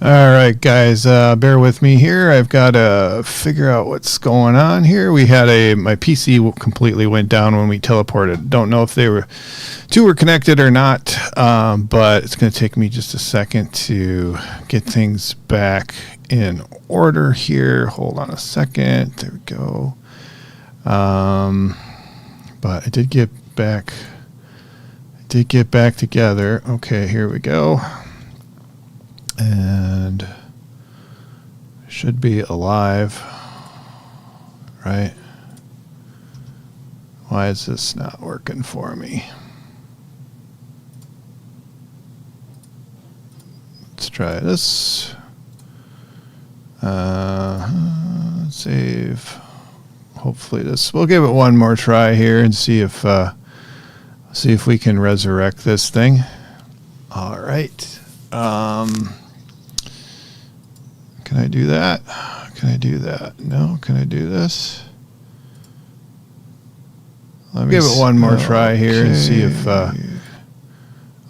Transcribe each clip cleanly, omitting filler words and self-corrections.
Alright guys, bear with me here. I've got to figure out what's going on here. We had my PC completely went down when we teleported. Don't know if two were connected or not, but it's going to take me just a second to get things back in order here. Hold on a second. There we go. But I did get back together. Okay, here we go. And should be alive, right? Why is this not working for me? Let's try this. Save. Hopefully we'll give it one more try here and see if we can resurrect this thing. All right. Can I do that? Can I do that? No. Can I do this? Let me give it one more try here and see if... all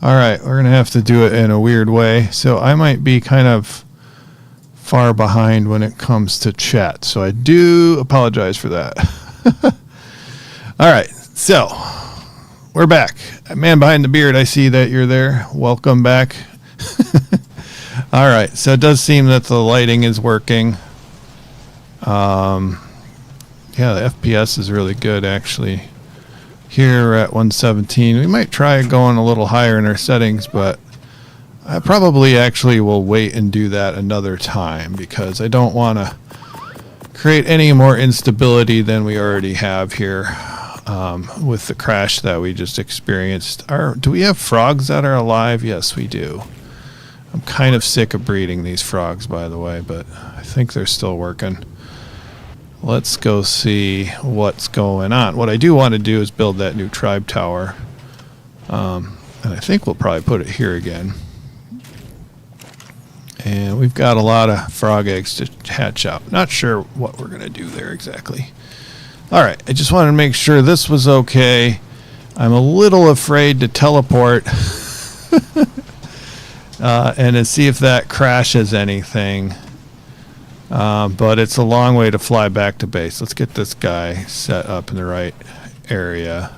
right, we're going to have to do it in a weird way. So I might be kind of far behind when it comes to chat. So I do apologize for that. All right, so we're back. Man behind the beard, I see that you're there. Welcome back. All right, so it does seem that the lighting is working. Yeah, the FPS is really good actually. Here we're at 117. We might try going a little higher in our settings, but I probably actually will wait and do that another time because I don't want to create any more instability than we already have here with the crash that we just experienced. Do we have frogs that are alive? Yes, we do. I'm kind of sick of breeding these frogs, by the way, but I think they're still working. Let's go see what's going on. What I do want to do is build that new tribe tower. And I think we'll probably put it here again. And we've got a lot of frog eggs to hatch out. Not sure what we're going to do there exactly. All right, I just wanted to make sure this was okay. I'm a little afraid to teleport. And to see if that crashes anything. But it's a long way to fly back to base. Let's get this guy set up in the right area.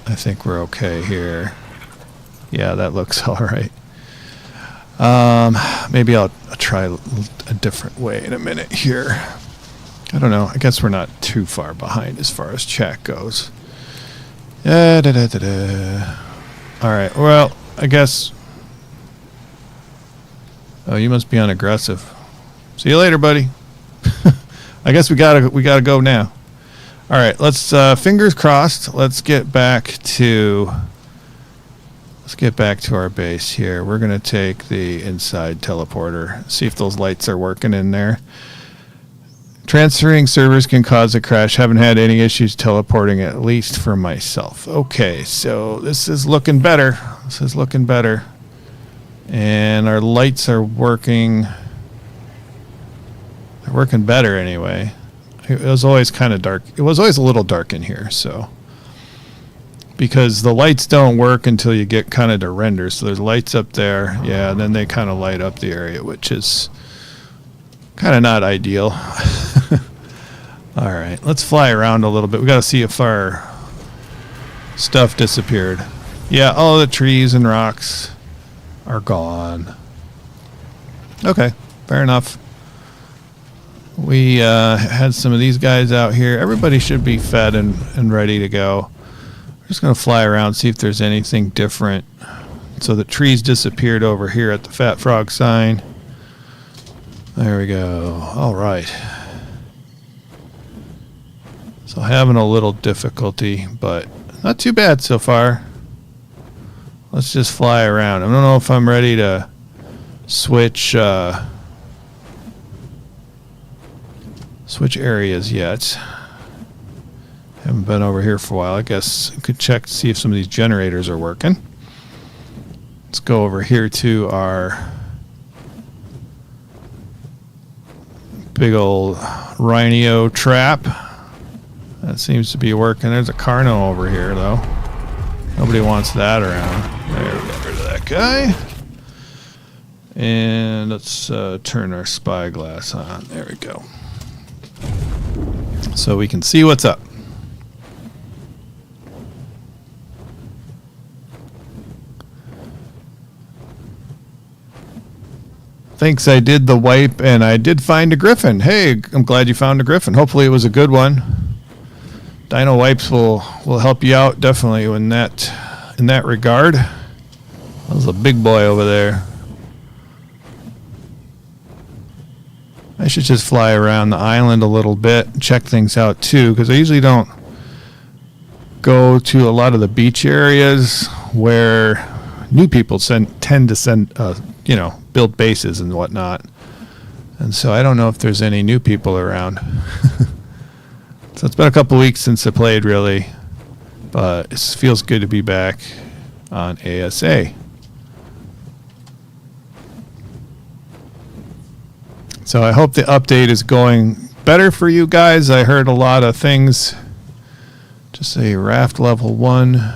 I think we're okay here. Yeah, that looks all right. Maybe I'll try a different way in a minute here. I don't know. I guess we're not too far behind as far as chat goes. All right. Well, I guess... Oh, you must be on aggressive. See you later, buddy. I guess we gotta go now. All right, let's fingers crossed. Let's get back to our base here. We're gonna take the inside teleporter. See if those lights are working in there. Transferring servers can cause a crash. Haven't had any issues teleporting, at least for myself. Okay, so this is looking better. This is looking better. And our lights are working. They're working better anyway. It was always kind of dark. It was always a little dark in here, so. Because the lights don't work until you get kind of to render. So there's lights up there. Yeah, and then they kind of light up the area, which is kind of not ideal. All right, let's fly around a little bit. We got to see if our stuff disappeared. Yeah, all the trees and rocks are gone. Okay, fair enough. We had some of these guys out here. Everybody should be fed and ready to go. We're just going to fly around, see if there's anything different. So the trees disappeared over here at the Fat Frog sign. There we go. All right. So having a little difficulty, but not too bad so far. Let's just fly around. I don't know if I'm ready to switch areas yet. Haven't been over here for a while. I guess I could check to see if some of these generators are working. Let's go over here to our big old rhino trap. That seems to be working. There's a Carno over here, though. Nobody wants that around. There, we got rid of that guy. And let's turn our spyglass on. There we go. So we can see what's up. Thanks, I did the wipe and I did find a griffin. Hey, I'm glad you found a griffin. Hopefully it was a good one. Dino wipes will help you out definitely in that regard. That was a big boy over there. I should just fly around the island a little bit and check things out too, because I usually don't go to a lot of the beach areas where new people tend to send build bases and whatnot. And so I don't know if there's any new people around. So it's been a couple weeks since I played really, but it feels good to be back on ASA. So I hope the update is going better for you guys. I heard a lot of things. Just say raft level 1.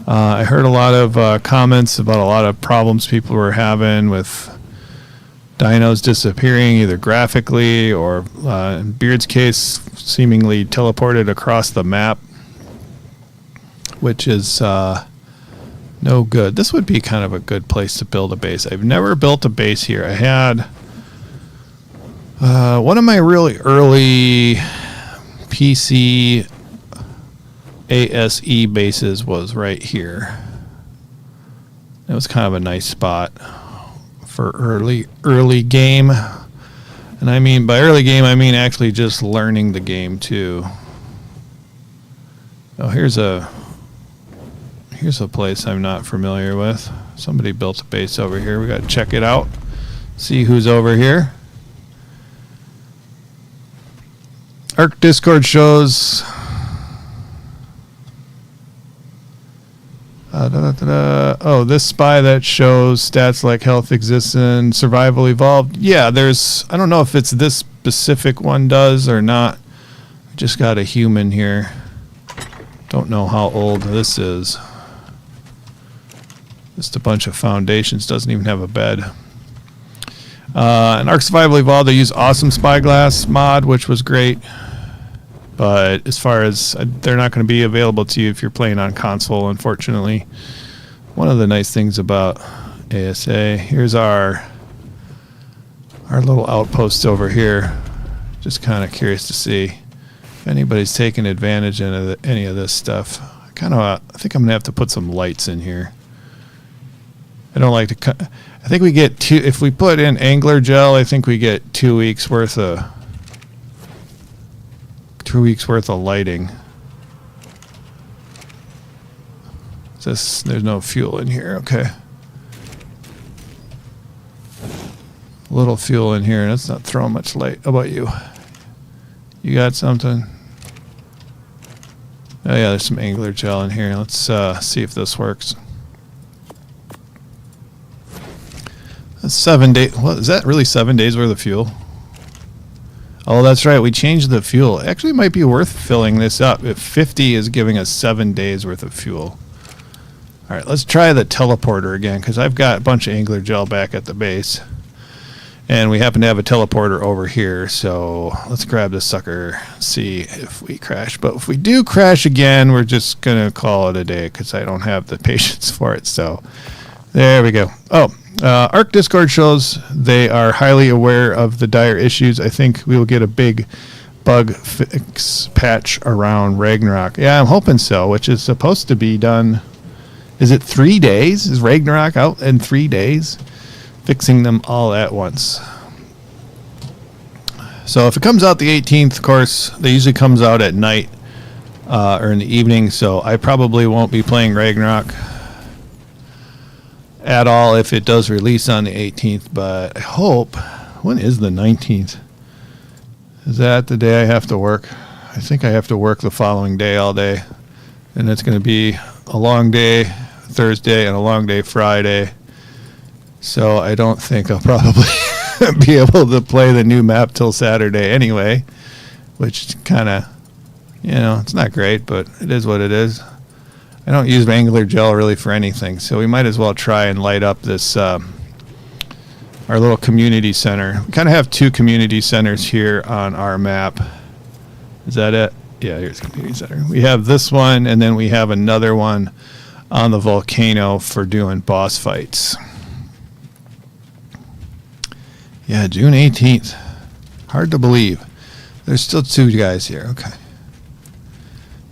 I heard a lot of comments about a lot of problems people were having with dinos disappearing either graphically or in Beard's case seemingly teleported across the map, which is no good. This would be kind of a good place to build a base. I've never built a base here. I had one of my really early PC ASE bases was right here. It was kind of a nice spot for early game. And I mean by early game I mean actually just learning the game too. Oh, here's a place I'm not familiar with. Somebody built a base over here. We got to check it out. See who's over here. Ark Discord shows oh, this spy that shows stats like health exists and survival evolved. Yeah, there's, I don't know if it's this specific one does or not. I just got a human here. Don't know how old this is. Just a bunch of foundations, doesn't even have a bed. In Ark Survival Evolved, they use Awesome Spyglass mod, which was great. But as far as they're not going to be available to you if you're playing on console, unfortunately. One of the nice things about ASA, here's our little outpost over here. Just kind of curious to see if anybody's taking advantage of any of this stuff. I think I'm going to have to put some lights in here. I don't like to. I think we get two. If we put in angler gel, I think we get 2 weeks worth of 2 weeks worth of lighting. There's no fuel in here. Okay. A little fuel in here. That's not throwing much light. How about you? You got something? Oh yeah, there's some angler gel in here. Let's see if this works. That's 7 days. What is that? Really 7 days worth of fuel? Oh, that's right. We changed the fuel. Actually, it might be worth filling this up. If 50 is giving us 7 days worth of fuel. All right, let's try the teleporter again because I've got a bunch of angler gel back at the base. And we happen to have a teleporter over here, so let's grab this sucker, see if we crash. But if we do crash again, we're just going to call it a day because I don't have the patience for it. So there we go. Oh, Ark Discord shows they are highly aware of the dire issues. I think we will get a big bug fix patch around Ragnarok. Yeah, I'm hoping so, which is supposed to be done. Is it 3 days? Is Ragnarok out in 3 days? Fixing them all at once. So if it comes out the 18th, of course, they usually comes out at night or in the evening, so I probably won't be playing Ragnarok at all if it does release on the 18th, but I hope. When is the 19th? Is that the day I have to work? I think I have to work the following day all day, and it's going to be a long day Thursday and a long day Friday. So I don't think I'll probably be able to play the new map till Saturday anyway, which kind of, it's not great, but it is what it is. I don't use angler gel really for anything, so we might as well try and light up this our little community center. We kind of have two community centers here on our map. Is that it? Yeah, here's the community center. We have this one, and then we have another one on the volcano for doing boss fights. Yeah, June 18th. Hard to believe. There's still two guys here. Okay.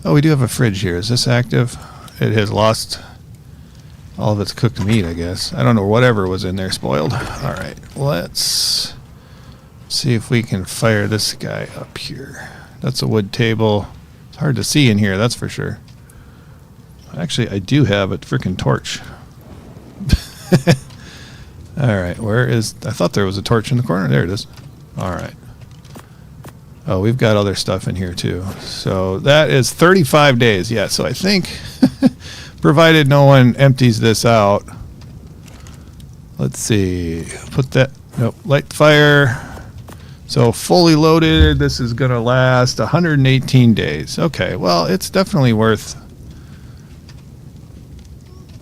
Oh, we do have a fridge here. Is this active? It has lost all of its cooked meat, I guess. I don't know, whatever was in there spoiled. All right, let's see if we can fire this guy up here. That's a wood table. It's hard to see in here, that's for sure. Actually, I do have a freaking torch. All right, where is... I thought there was a torch in the corner. There it is. All right. Oh, we've got other stuff in here too. So that is 35 days. Yeah, so I think, provided no one empties this out. Let's see. Put that... Nope. Light fire. So fully loaded, this is going to last 118 days. Okay, well, it's definitely worth...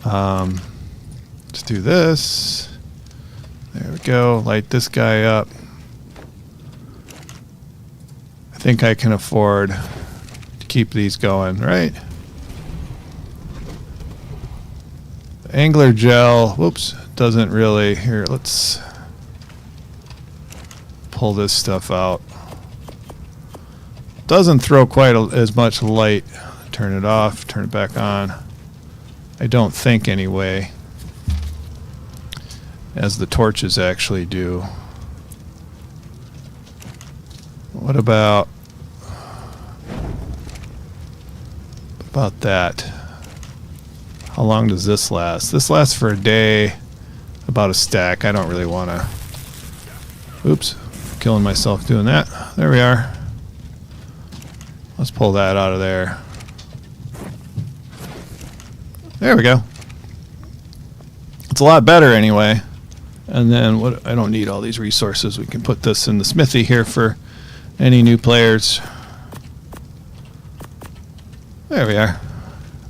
let's do this. There we go. Light this guy up. I think I can afford to keep these going, right? Angler gel, whoops, doesn't really. Here, let's pull this stuff out. Doesn't throw quite as much light. Turn it off, turn it back on. I don't think anyway, as the torches actually do. What about that? How long does this last? This lasts for a day, about a stack. I don't really want to... Oops, killing myself doing that. There we are. Let's pull that out of there. There we go. It's a lot better anyway. And then what? I don't need all these resources. We can put this in the smithy here for any new players. There we are.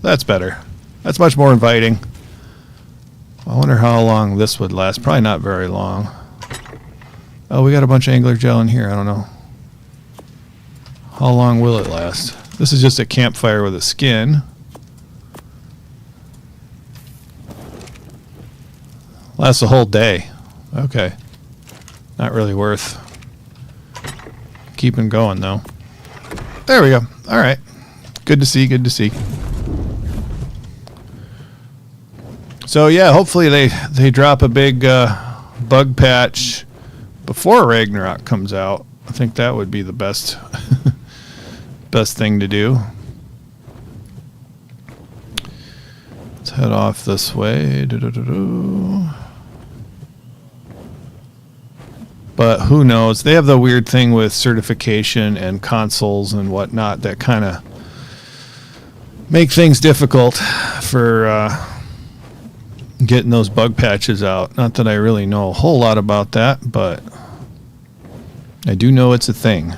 That's better. That's much more inviting. I wonder how long this would last. Probably not very long. Oh, we got a bunch of angler gel in here. I don't know. How long will it last? This is just a campfire with a skin. Lasts a whole day. Okay. Not really worth keeping going, though. There we go. All right. Good to see. Good to see. So, yeah, hopefully they drop a big bug patch before Ragnarok comes out. I think that would be the best best thing to do. Let's head off this way. But who knows? They have the weird thing with certification and consoles and whatnot that kind of make things difficult for getting those bug patches out. Not that I really know a whole lot about that, but I do know it's a thing.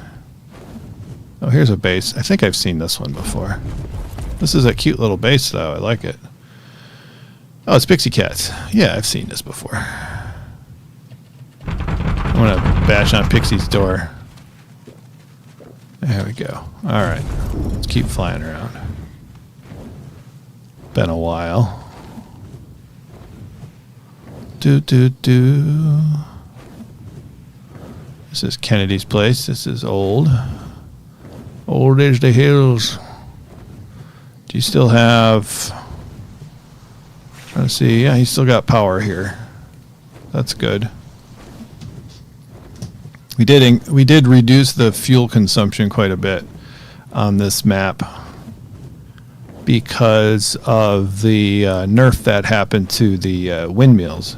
Oh, here's a base. I think I've seen this one before. This is a cute little base, though. I like it. Oh, it's Pixie Cats. Yeah, I've seen this before. I'm going to bash on Pixie's door. There we go. All right. Let's keep flying around. Been a while. This is Kennedy's place. This is old. Old as the hills. Do you still have... Trying to see. Yeah, he's still got power here. That's good. We did reduce the fuel consumption quite a bit on this map because of the nerf that happened to the windmills.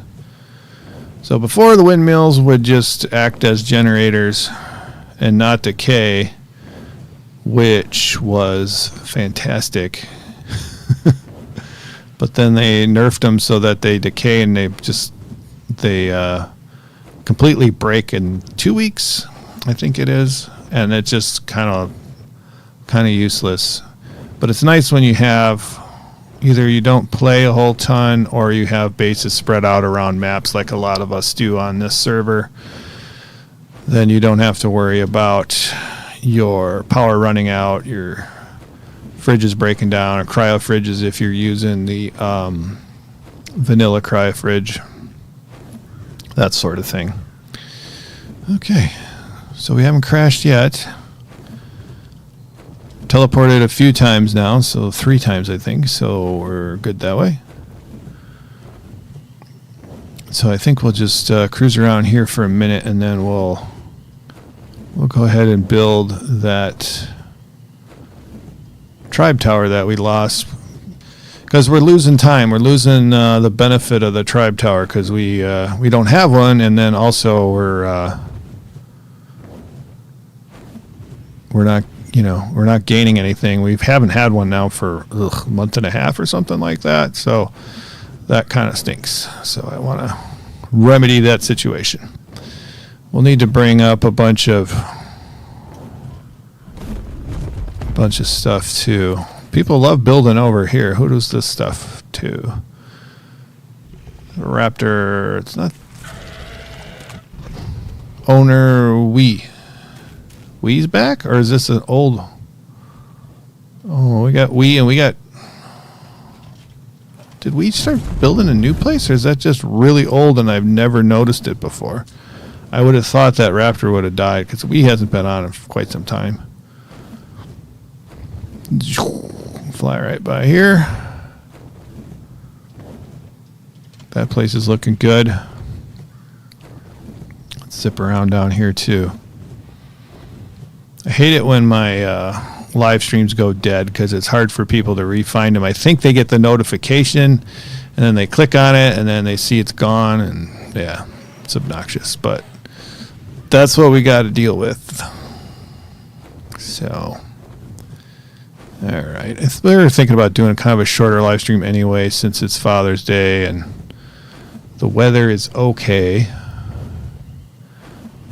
So before, the windmills would just act as generators and not decay, which was fantastic. But then they nerfed them so that they decay and they completely break in 2 weeks, I think it is, and it's just kind of useless. But it's nice when you have either you don't play a whole ton or you have bases spread out around maps like a lot of us do on this server, then you don't have to worry about your power running out, your fridges breaking down, or cryo fridges if you're using the vanilla cryo fridge, that sort of thing. Okay, so we haven't crashed yet. Teleported a few times now, so 3 times I think, so we're good that way. So I think we'll just cruise around here for a minute, and then we'll go ahead and build that tribe tower that we lost, because we're losing time. We're losing the benefit of the tribe tower because we don't have one, and then also we're not gaining anything. We haven't had one now for a month and a half or something like that, so that kind of stinks. So I want to remedy that situation. We'll need to bring up a bunch of stuff too. People love building over here. Who does this stuff to? Raptor. It's not owner. Wee's back, or is this an old? Oh, we got Wee, and we got. Did we start building a new place, or is that just really old and I've never noticed it before? I would have thought that Raptor would have died because Wee hasn't been on in quite some time. Fly right by here. That place is looking good. Let's zip around down here too. I hate it when my live streams go dead because it's hard for people to re-find them. I think they get the notification and then they click on it and then they see it's gone, and yeah, it's obnoxious, but that's what we got to deal with. So, all right. We were thinking about doing kind of a shorter live stream anyway since it's Father's Day and the weather is okay.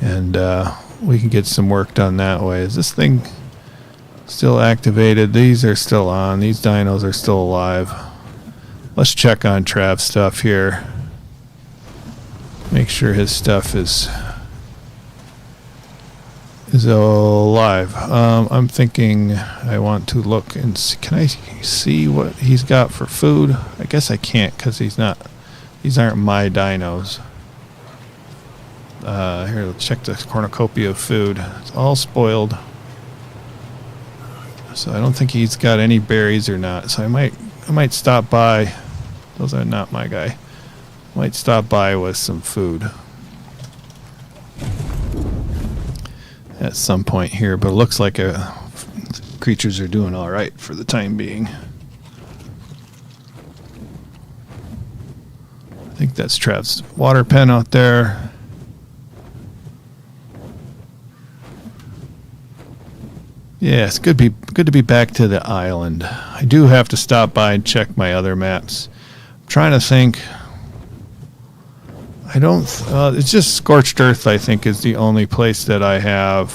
And we can get some work done that way. Is this thing still activated? These are still on. These dinos are still alive. Let's check on Trav's stuff here. Make sure his stuff is alive. I'm thinking I want to look and see, can I see what he's got for food? I guess I can't because these aren't my dinos. Here, let's check the cornucopia of food. It's all spoiled. So I don't think he's got any berries or not. So I might stop by. Those are not my guy. Might stop by with some food at some point here, but it looks like creatures are doing all right for the time being. I think that's Trav's water pen out there. Yeah, it's good to be back to the island. I do have to stop by and check my other maps. I'm trying to think. I don't. It's just Scorched Earth, I think, is the only place that I have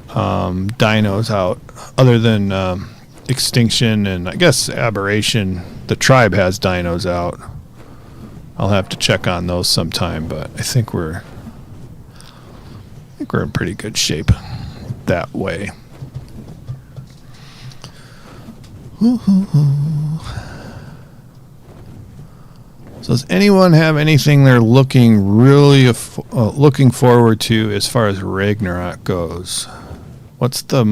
dinos out, other than Extinction and I guess Aberration. The tribe has dinos out. I'll have to check on those sometime, but I think we're in pretty good shape that way. So does anyone have anything they're looking forward to as far as Ragnarok goes? What's the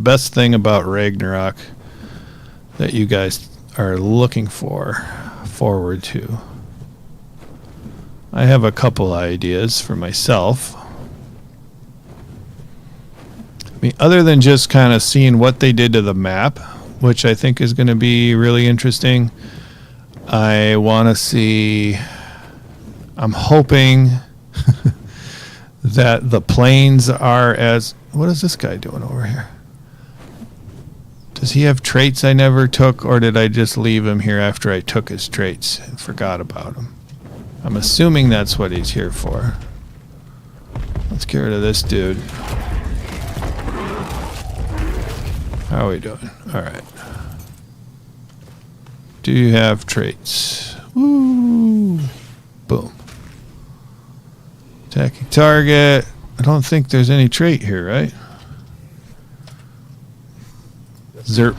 best thing about Ragnarok that you guys are looking forward to? I have a couple ideas for myself. I mean, other than just kind of seeing what they did to the map, which I think is going to be really interesting, I want to see, I'm hoping that the planes are as, what is this guy doing over here? Does he have traits I never took, or did I just leave him here after I took his traits and forgot about him? I'm assuming that's what he's here for. Let's get rid of this dude. How are we doing? All right. Do you have traits? Woo! Boom. Attacking target. I don't think there's any trait here, right? Zerp.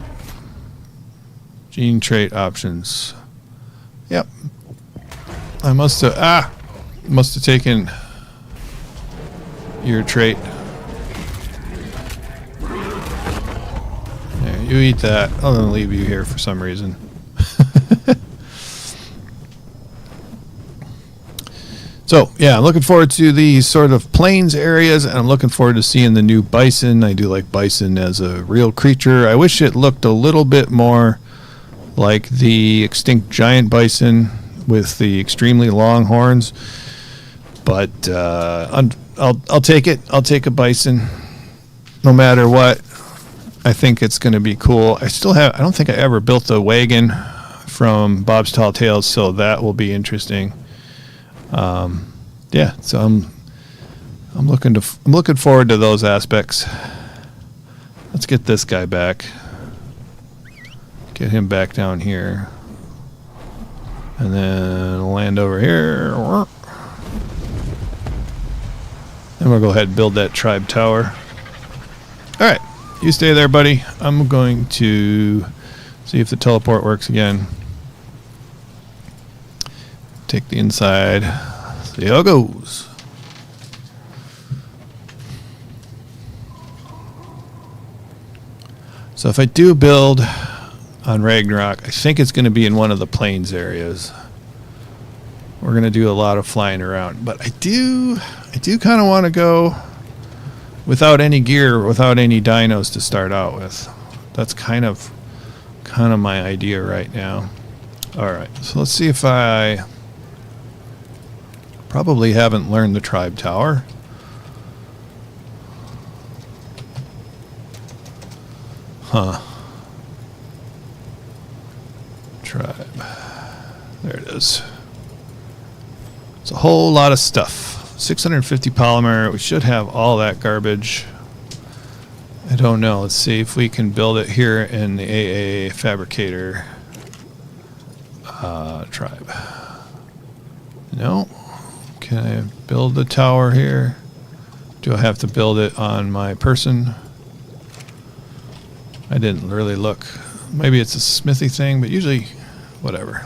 Gene trait options. Yep. I must have taken your trait. There, you eat that. I'm gonna leave you here for some reason. So, yeah, I'm looking forward to these sort of plains areas, and I'm looking forward to seeing the new bison. I do like bison as a real creature. I wish it looked a little bit more like the extinct giant bison with the extremely long horns. But I'll take it. I'll take a bison no matter what. I think it's going to be cool. I don't think I ever built a wagon from Bob's Tall Tales, so that will be interesting. Yeah, so I'm looking forward to those aspects. Let's get this guy back. Get him back down here. And then land over here. And we'll go ahead and build that tribe tower. Alright, you stay there, buddy. I'm going to see if the teleport works again. Take the inside. See how it goes. So if I do build on Ragnarok, I think it's going to be in one of the plains areas. We're going to do a lot of flying around, but I do kind of want to go without any gear, without any dinos to start out with. That's kind of my idea right now. All right, so let's see if I probably haven't learned the tribe tower. Huh. Tribe. There it is. It's a whole lot of stuff. 650 polymer. We should have all that garbage. I don't know. Let's see if we can build it here in the AA fabricator tribe. No. Can I build the tower here? Do I have to build it on my person? I didn't really look. Maybe it's a smithy thing, but usually, whatever.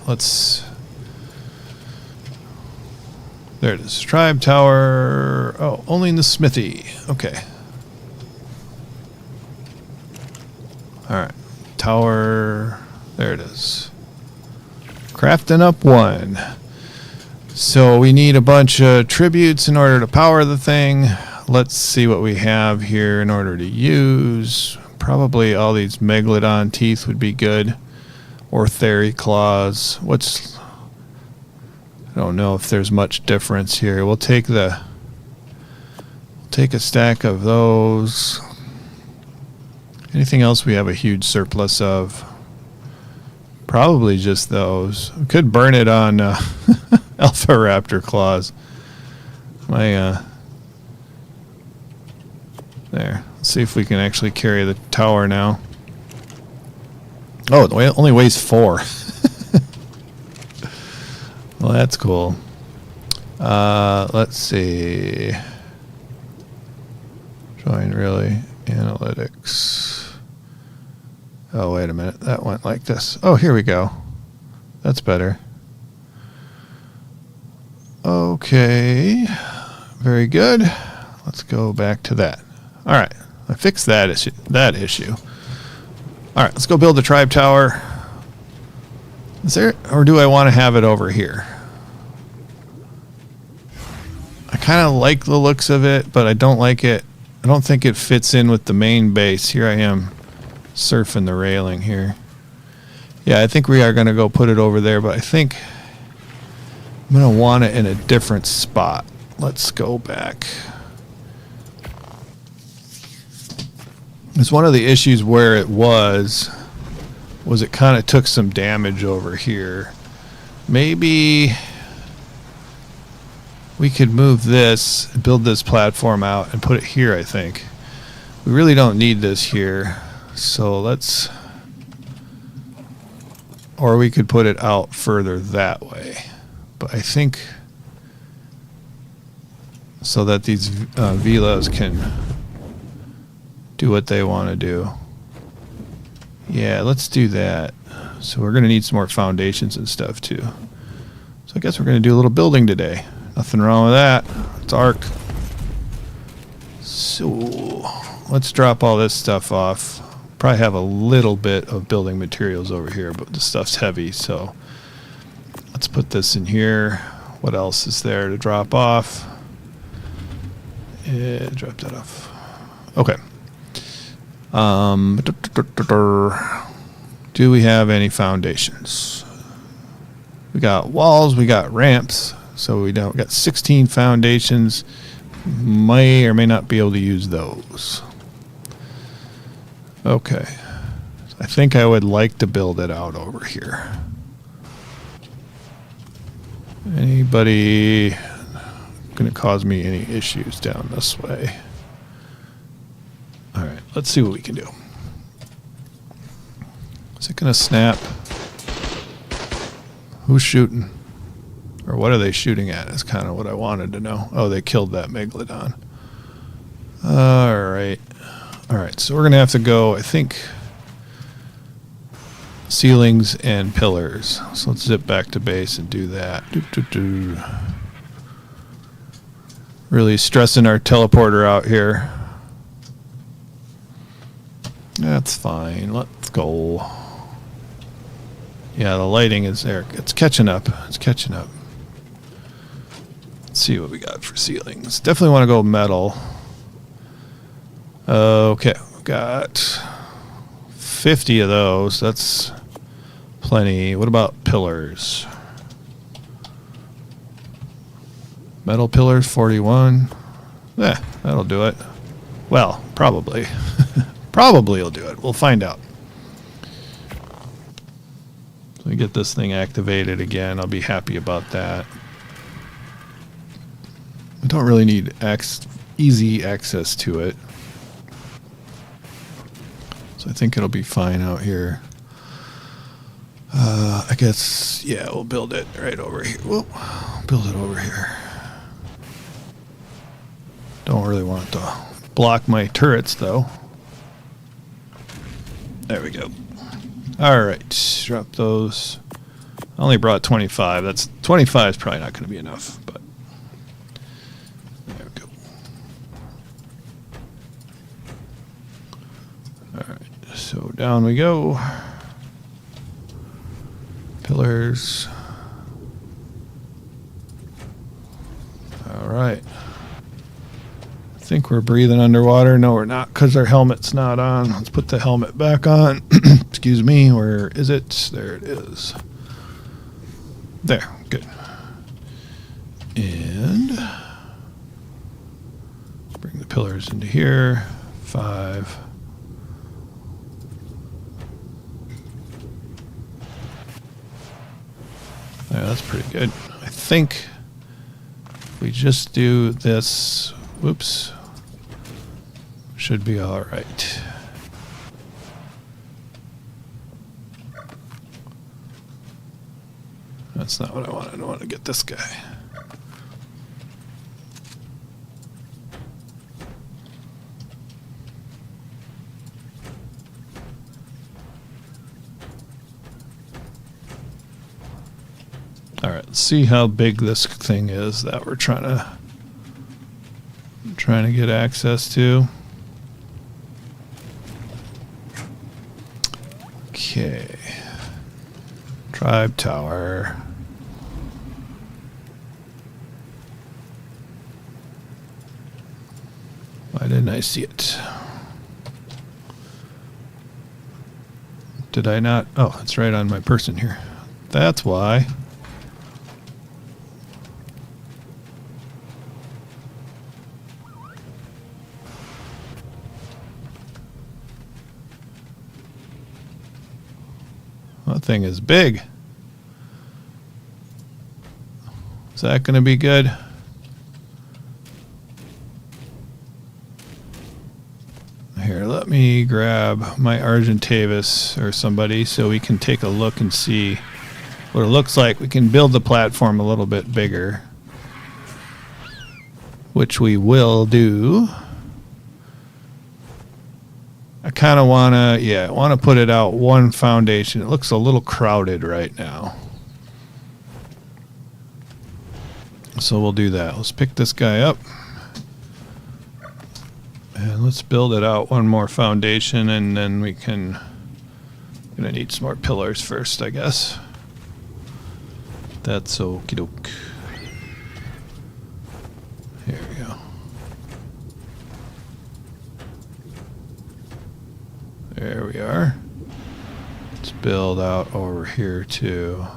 There it is. Tribe tower. Oh, only in the smithy. Okay. Alright. Tower. There it is. Crafting up one. So we need a bunch of tributes in order to power the thing. Let's see what we have here in order to use. Probably all these megalodon teeth would be good. Or theory claws. I don't know if there's much difference here. We'll take a stack of those. Anything else we have a huge surplus of? Probably just those. We could burn it on Alpha Raptor claws. There. Let's see if we can actually carry the tower now. Oh, it only weighs 4. Well, that's cool. Let's see. Join really analytics. Oh, wait a minute. That went like this. Oh, here we go. That's better. Okay. Very good. Let's go back to that. All right. I fixed that issue. All right. Let's go build the tribe tower. Is there, or do I want to have it over here? I kind of like the looks of it, but I don't like it. I don't think it fits in with the main base. Here I am surfing the railing here. Yeah, I think we are going to go put it over there, but I think I'm going to want it in a different spot. Let's go back. It's one of the issues where it was it kind of took some damage over here. Maybe we could move this, build this platform out, and put it here, I think. We really don't need this here. So let's or we could put it out further that way. But I think so that these villas can do what they want to do. Yeah, let's do that. So we're going to need some more foundations and stuff too. So I guess we're going to do a little building today. Nothing wrong with that. It's Ark. So let's drop all this stuff off. Probably have a little bit of building materials over here, but the stuff's heavy, so let's put this in here. What else is there to drop off? Yeah, drop that off. Okay. Do we have any foundations? We got walls, we got ramps, so we got 16 foundations. May or may not be able to use those. Okay. I think I would like to build it out over here. Anybody going to cause me any issues down this way? All right, let's see what we can do. Is it going to snap? Who's shooting? Or what are they shooting at? Is kind of what I wanted to know. Oh, they killed that megalodon. All right. All right, so we're going to have to go, I think, ceilings and pillars. So let's zip back to base and do that. Really stressing our teleporter out here. That's fine. Let's go. Yeah, the lighting is there. It's catching up. It's catching up. Let's see what we got for ceilings. Definitely want to go metal. Okay, we've got 50 of those. That's plenty. What about pillars? Metal pillars, 41. That'll do it. Well, probably. Probably will do it. We'll find out. So we get this thing activated again. I'll be happy about that. I don't really need easy access to it. So I think it'll be fine out here. I guess, yeah, we'll build it right over here. We'll build it over here. Don't really want it to block my turrets, though. There we go. All right, drop those. I only brought 25. That's 25 is probably not going to be enough, but there we go. All right, so down we go. Pillars. All right. I think we're breathing underwater. No, we're not, because our helmet's not on. Let's put the helmet back on. Excuse me. Where is it? There it is. There. Good. And bring the pillars into here. 5. Yeah, that's pretty good. I think if we just do this, whoops, should be all right. That's not what I want. I don't want to get this guy. All right, let's see how big this thing is that we're trying to get access to. Okay. Tribe tower. Why didn't I see it? Did I not? Oh, it's right on my person here. That's why. That thing is big. Is that going to be good? Here, let me grab my Argentavis or somebody so we can take a look and see what it looks like. We can build the platform a little bit bigger, which we will do. I kind of want to put it out one foundation. It looks a little crowded right now. So we'll do that. Let's pick this guy up. And let's build it out one more foundation, and then we can... Gonna need some more pillars first, I guess. That's okie doke. Here we go. There we are. Let's build out over here too.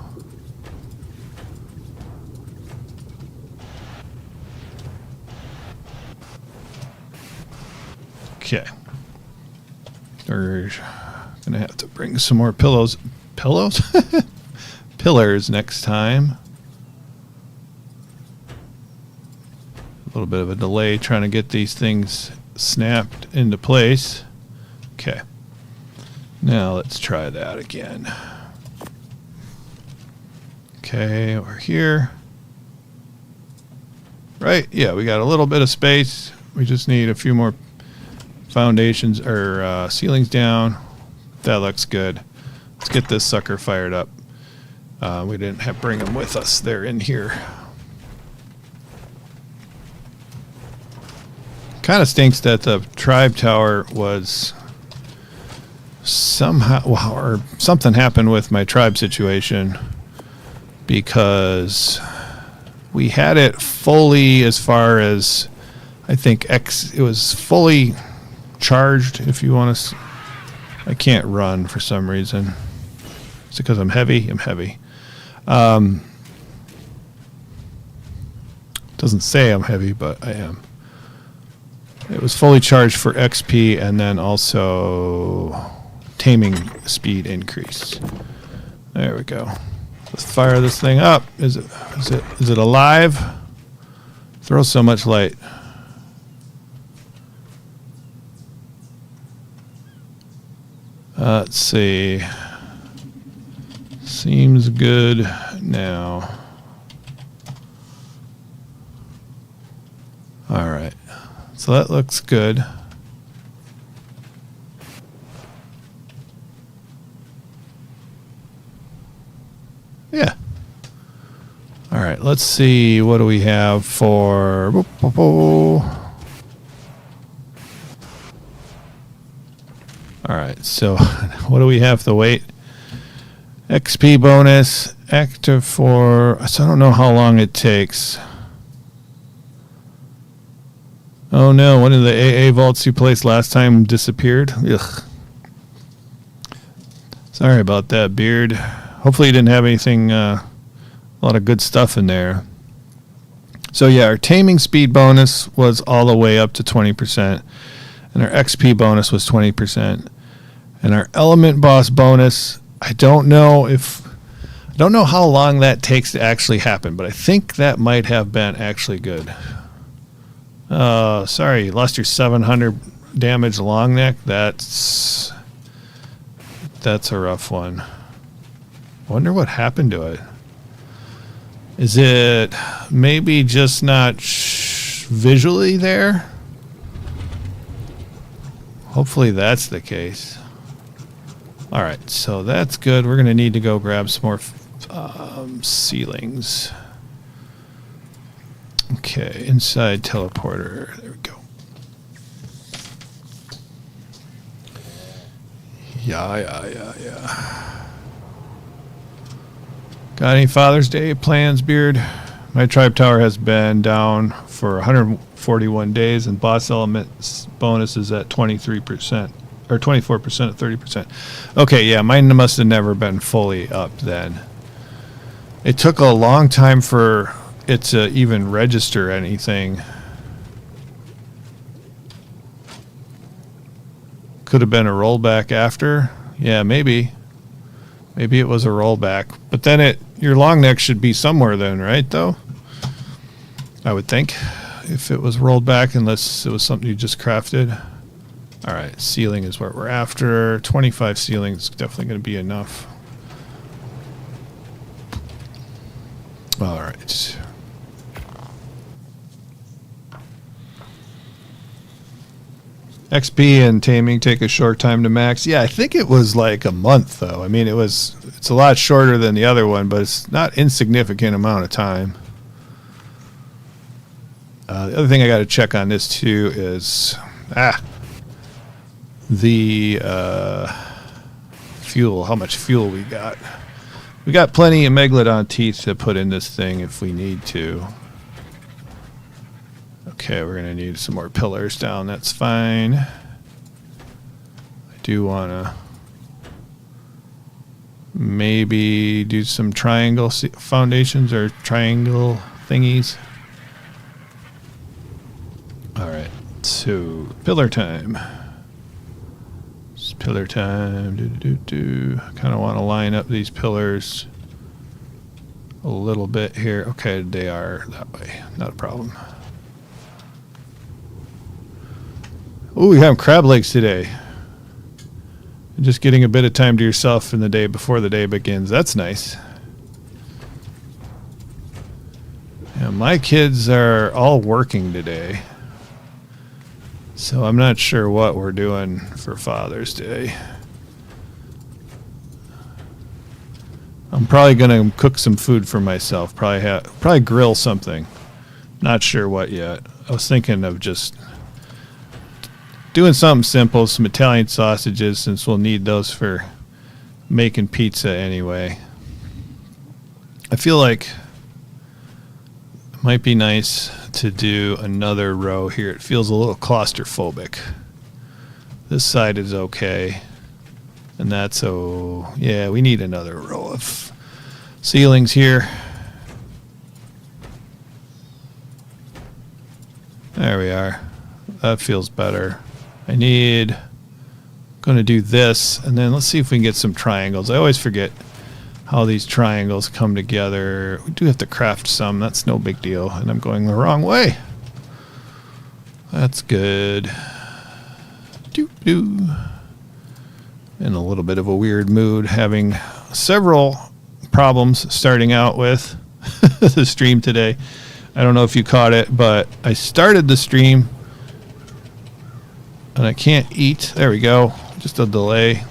Okay. We're gonna have to bring some more pillows. Pillows? Pillars next time. A little bit of a delay trying to get these things snapped into place. Okay. Now let's try that again. Okay, over here. Right, yeah, we got a little bit of space. We just need a few more foundations or ceilings down. That looks good. Let's get this sucker fired up. We didn't have bring them with us. They're in here. Kind of stinks that the tribe tower was somehow, well, or something happened with my tribe situation, because we had it fully, as far as I think it was fully charged. If you want to, I can't run for some reason. Is it because I'm heavy? I'm heavy. Doesn't say I'm heavy, but I am. It was fully charged for XP and then also taming speed increase. There we go. Let's fire this thing up. Is it alive? Throw so much light. Let's see. Seems good now. All right. So that looks good. Yeah. All right. Let's see. What do we have for... All right, so what do we have to wait? XP bonus, active for... So I don't know how long it takes. Oh no, one of the AA vaults you placed last time disappeared. Ugh. Sorry about that, Beard. Hopefully you didn't have anything, a lot of good stuff in there. So yeah, our taming speed bonus was all the way up to 20%. And our XP bonus was 20%. And our element boss bonus, I don't know how long that takes to actually happen, but I think that might have been actually good. Sorry, you lost your 700 damage long neck. That's a rough one. Wonder what happened to it. Is it maybe just not visually there? Hopefully that's the case. All right, so that's good. We're going to need to go grab some more ceilings. Okay, inside teleporter. There we go. Yeah. Got any Father's Day plans, Beard? My tribe tower has been down for 141 days, and boss elements bonus is at 23%. Or 24% at 30%. Okay, yeah, mine must have never been fully up then. It took a long time for it to even register anything. Could have been a rollback after. Yeah, maybe. Maybe it was a rollback. But then your long neck should be somewhere then, right, though? I would think. If it was rolled back, unless it was something you just crafted. All right, ceiling is what we're after. 25 ceiling is definitely going to be enough. All right. XP and taming take a short time to max. Yeah, I think it was like a month though. I mean, it's a lot shorter than the other one, but it's not insignificant amount of time. The other thing I got to check on this too is the fuel. How much fuel we got? We got plenty of megalodon teeth to put in this thing if we need to. Okay, we're going to need some more pillars down. That's fine. I do want to maybe do some triangle foundations or triangle thingies. All right, so pillar time. It's pillar time. Kind of want to line up these pillars a little bit here. Okay, they are that way. Not a problem. Oh, we have crab legs today. Just getting a bit of time to yourself in the day before the day begins. That's nice. Yeah, my kids are all working today. So I'm not sure what we're doing for Father's Day. I'm probably going to cook some food for myself. Probably grill something. Not sure what yet. I was thinking of just doing something simple, some Italian sausages, since we'll need those for making pizza anyway. I feel like it might be nice to do another row here. It feels a little claustrophobic. This side is okay. And that's yeah, we need another row of ceilings here. There we are. That feels better. Going to do this, and then let's see if we can get some triangles. I always forget how these triangles come together. We do have to craft some. That's no big deal. And I'm going the wrong way. That's good. In a little bit of a weird mood, having several problems starting out with the stream today. I don't know if you caught it, but I started the stream and I can't eat. There we go. Just a delay.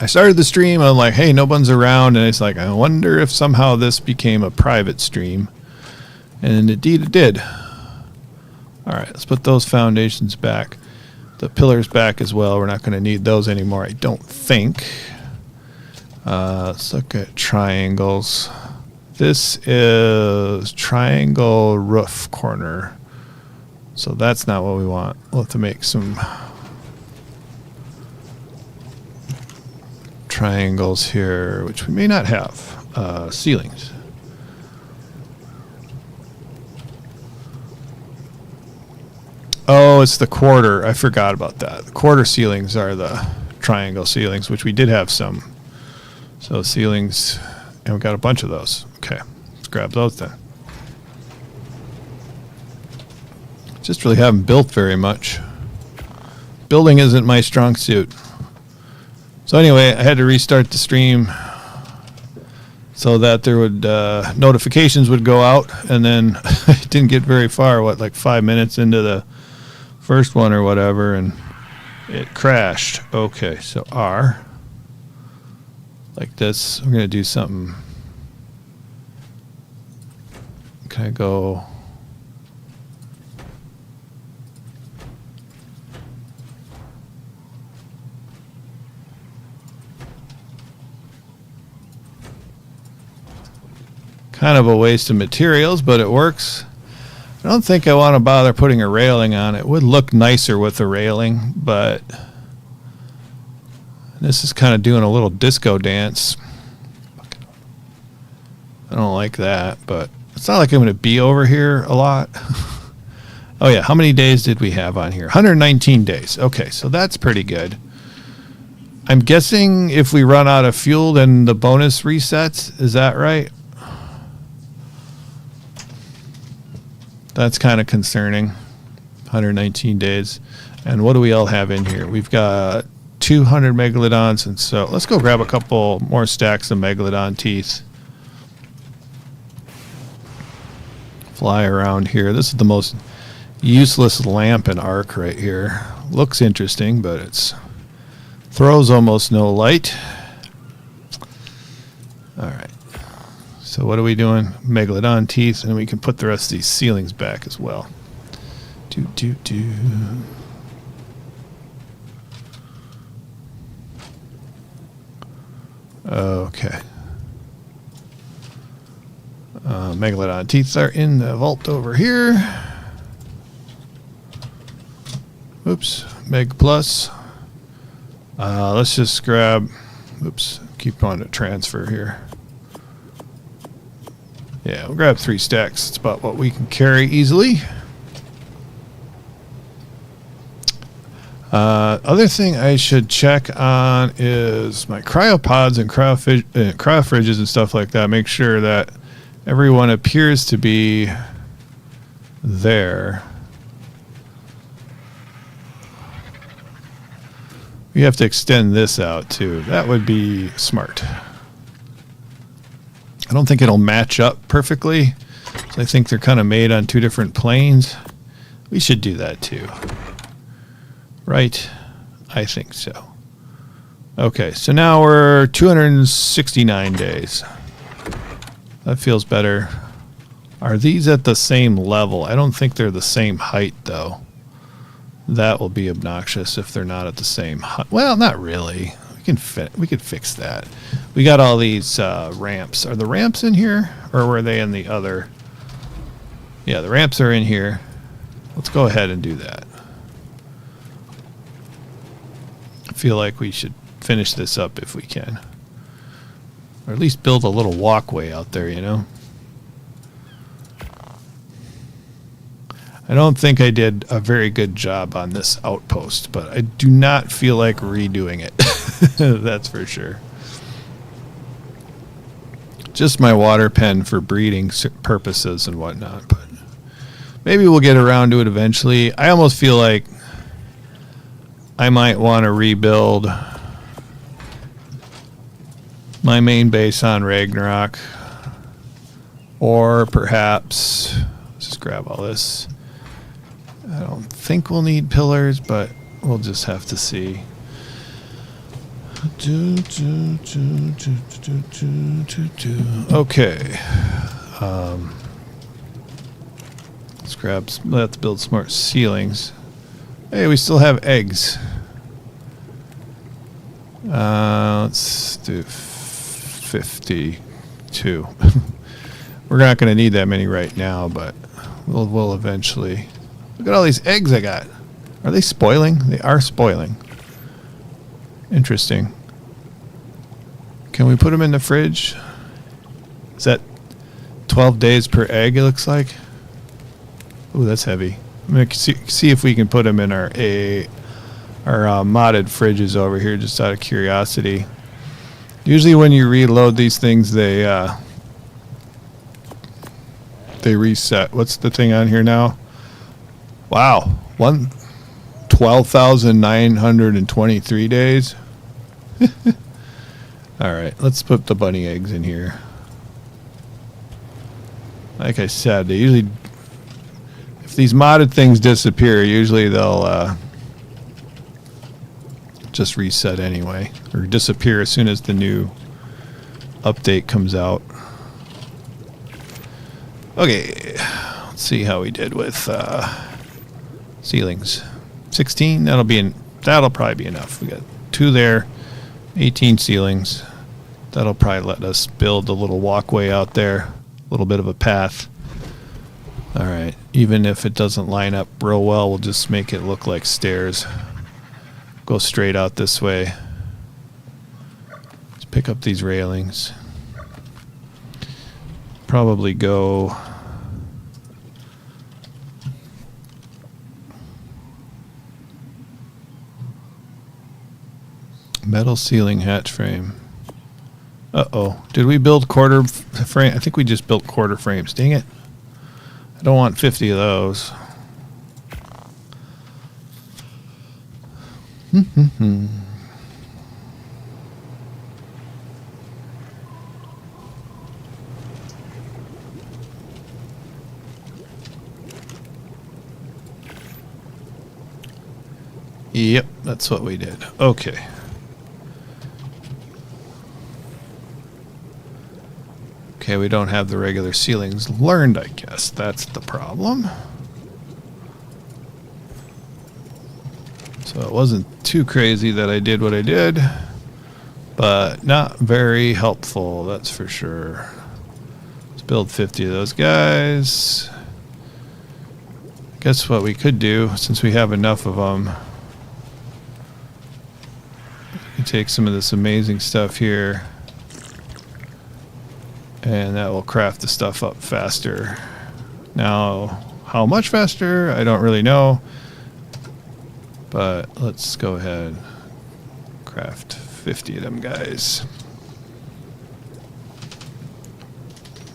I started the stream and I'm like, hey, no one's around. And it's like, I wonder if somehow this became a private stream. And indeed it did. All right, let's put those foundations back. The pillars back as well. We're not going to need those anymore, I don't think. Let's look at triangles. This is triangle roof corner. So that's not what we want. We'll have to make some triangles here, which we may not have. Ceilings. Oh, it's the quarter. I forgot about that. The quarter ceilings are the triangle ceilings, which we did have some. So ceilings, and we got a bunch of those. Okay, let's grab those then. Just really haven't built very much. Building isn't my strong suit. So anyway, I had to restart the stream so that there would notifications would go out, and then I didn't get very far. Like 5 minutes into the first one or whatever, and it crashed. Okay, so R, like this. We're gonna do something. Can I go? Kind of a waste of materials, but it works. I don't think I want to bother putting a railing on. It would look nicer with a railing, but this is kind of doing a little disco dance. I don't like that, but it's not like I'm going to be over here a lot. Oh yeah, how many days did we have on here? 119 days. Okay, so that's pretty good. I'm guessing if we run out of fuel, then the bonus resets. Is that right? That's kind of concerning. 119 days. And what do we all have in here? We've got 200 megalodons, and so let's go grab a couple more stacks of megalodon teeth. Fly around here. This is the most useless lamp in Ark right here. Looks interesting, but it's throws almost no light. All right. So what are we doing? Megalodon teeth, and we can put the rest of these ceilings back as well. Okay. Megalodon teeth are in the vault over here. Oops. Meg plus. Let's just grab... Oops. Keep on to transfer here. Yeah, we'll grab 3 stacks. It's about what we can carry easily. Other thing I should check on is my cryopods and cryofridges and stuff like that. Make sure that everyone appears to be there. We have to extend this out too. That would be smart. I don't think it'll match up perfectly. So I think they're kind of made on 2 different planes. We should do that too. Right? I think so. Okay, so now we're 269 days. That feels better. Are these at the same level? I don't think they're the same height, though. That will be obnoxious if they're not at the same height. Well, not really. We could fix that. We got all these ramps. Are the ramps in here, or were they in the other? Yeah, the ramps are in here. Let's go ahead and do that. I feel like we should finish this up if we can. Or at least build a little walkway out there, you know? I don't think I did a very good job on this outpost, but I do not feel like redoing it. That's for sure. Just my water pen for breeding purposes and whatnot, but maybe we'll get around to it eventually. I almost feel like I might want to rebuild my main base on Ragnarok, or perhaps let's just grab all this. I don't think we'll need pillars, but we'll just have to see. Okay. Let's build smart ceilings. Hey, we still have eggs. Let's do 52. We're not going to need that many right now, but we'll eventually. Look at all these eggs I got. Are they spoiling? They are spoiling. Interesting. Can we put them in the fridge? Is that 12 days per egg, it looks like? Ooh, that's heavy. I'm going to see if we can put them in our modded fridges over here, just out of curiosity. Usually when you reload these things, they reset. What's the thing on here now? Wow, 12,923 days. All right, let's put the bunny eggs in here. Like I said, they usually, if these modded things disappear, usually they'll just reset anyway, or disappear as soon as the new update comes out. Okay, let's see how we did with ceilings. 16. That'll probably be enough. We got 2 there, 18 ceilings. That'll probably let us build a little walkway out there, a little bit of a path. All right. Even if it doesn't line up real well, we'll just make it look like stairs. Go straight out this way. Let's pick up these railings. Probably go metal ceiling hatch frame. Uh-oh. Did we build quarter frame? I think we just built quarter frames. Dang it. I don't want 50 of those. Yep, that's what we did. Okay. Okay, we don't have the regular ceilings learned, I guess. That's the problem. So it wasn't too crazy that I did what I did, but not very helpful, that's for sure. Let's build 50 of those guys. Guess what we could do, since we have enough of them, we can take some of this amazing stuff here, and that will craft the stuff up faster. Now, how much faster? I don't really know. But let's go ahead, craft 50 of them guys.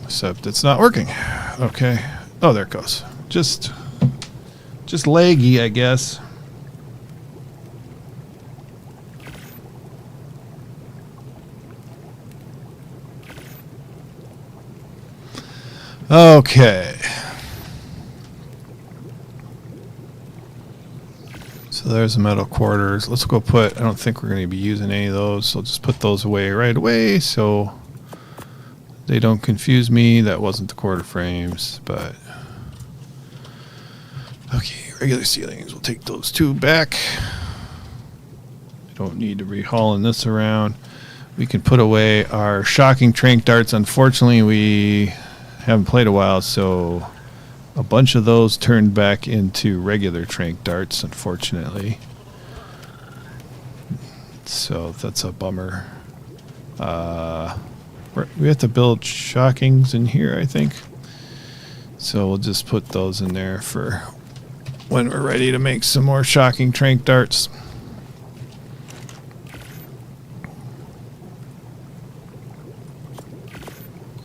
Except it's not working. Okay. Oh, there it goes. Just laggy, I guess. Okay. So there's the metal quarters. Let's go put, I don't think we're going to be using any of those, so I'll just put those away right away so they don't confuse me. That wasn't the quarter frames, but okay, regular ceilings. We'll take those two back. Don't need to be hauling this around. We can put away our shocking trank darts. Unfortunately, we haven't played a while, so a bunch of those turned back into regular trank darts, unfortunately. So that's a bummer. We have to build shockings in here, I think. So we'll just put those in there for when we're ready to make some more shocking trank darts.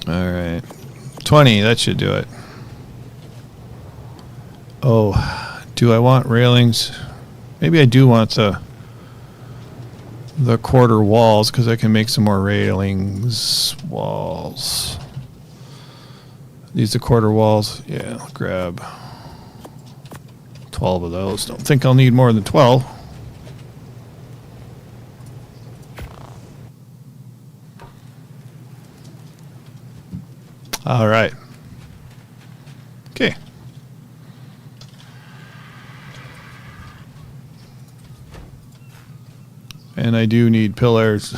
All right. 20, that should do it. Oh, do I want railings? Maybe I do want the quarter walls because I can make some more railings walls. These are quarter walls. Yeah, I'll grab 12 of those. Don't think I'll need more than 12. All right. Okay. And I do need pillars.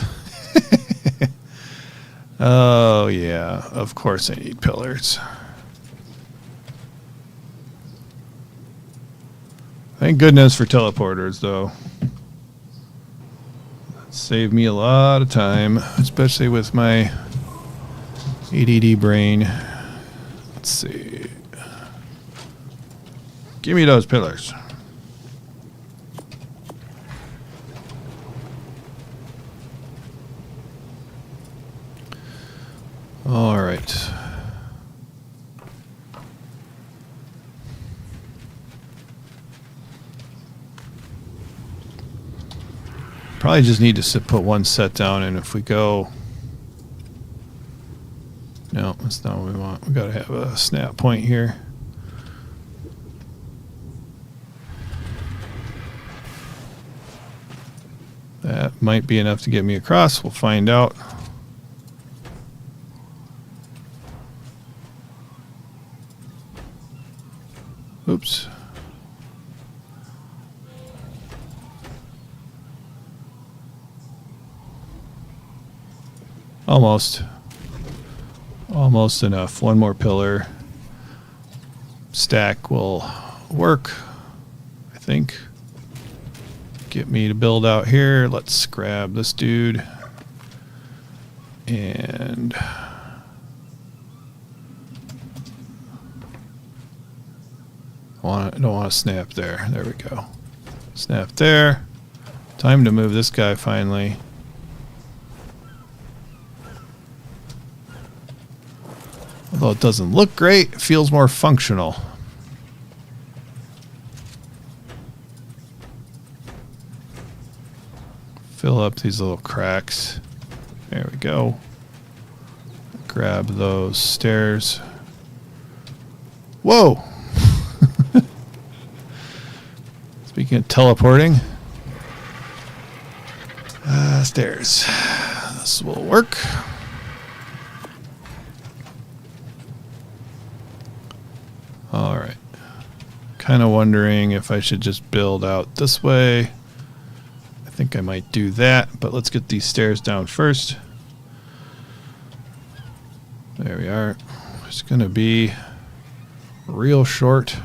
Oh, yeah. Of course I need pillars. Thank goodness for teleporters, though. That saved me a lot of time, especially with my ADD brain. Let's see. Give me those pillars. All right. Probably just need to put one set down, and if we go... No, that's not what we want. We got to have a snap point here. That might be enough to get me across. We'll find out. Oops. Almost. Almost enough. One more pillar. Stack will work, I think. Get me to build out here. Let's grab this dude. And I don't want to snap there. There we go. Snap there. Time to move this guy finally. Although it doesn't look great, it feels more functional. fill up these little cracks. There we go. Grab those stairs. Whoa! Speaking of teleporting. Stairs. This will work. Alright. Kind of wondering if I should just build out this way. I think I might do that, but let's get these stairs down first. There we are. It's going to be real short.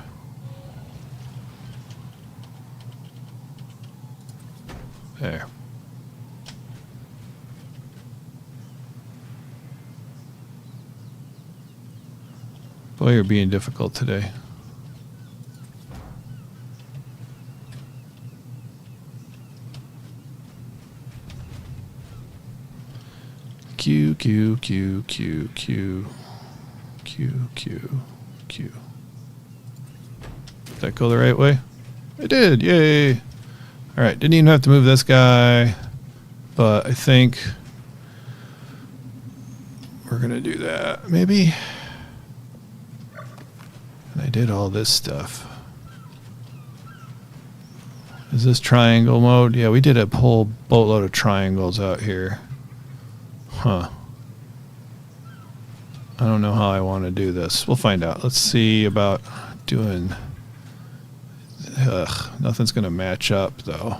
There. Boy, you're being difficult today. Q, Q, Q, Q, Q, Q, Q, Q. Did that go the right way? It did, yay! Alright, didn't even have to move this guy, but I think we're gonna do that, maybe? And I did all this stuff. Is this triangle mode? Yeah, we did a whole boatload of triangles out here. Huh. I don't know how I want to do this. We'll find out. Let's see about doing... nothing's going to match up, though.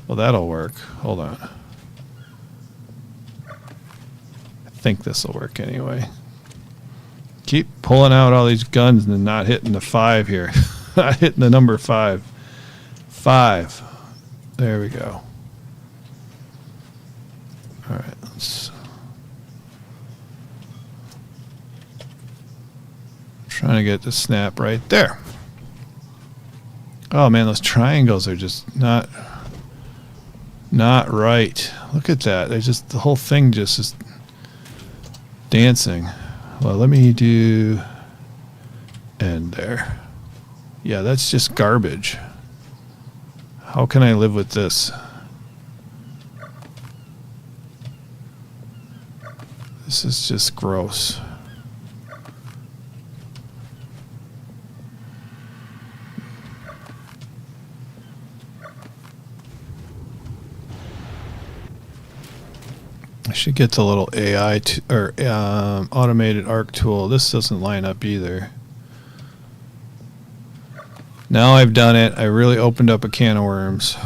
Well, that'll work. Hold on. I think this will work anyway. Keep pulling out all these guns and not hitting the 5 here. Not hitting the number 5. 5. There we go. All right, let's... trying to get the snap right there. Oh man, those triangles are just not right. Look at that. They just, the whole thing just is dancing. Well, let me do end there. Yeah, that's just garbage. How can I live with this? This is just gross. I should get the little AI or automated Ark tool. This doesn't line up either. Now I've done it. I really opened up a can of worms.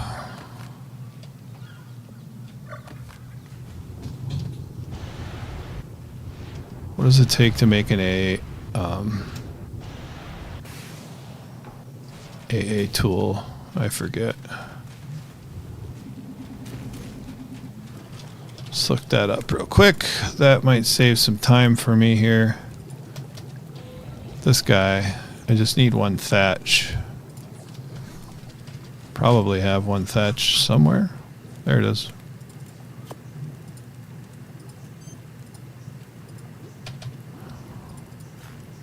What does it take to make an AA tool? I forget. Let's look that up real quick. That might save some time for me here. This guy, I just need one thatch. Probably have one thatch somewhere. There it is.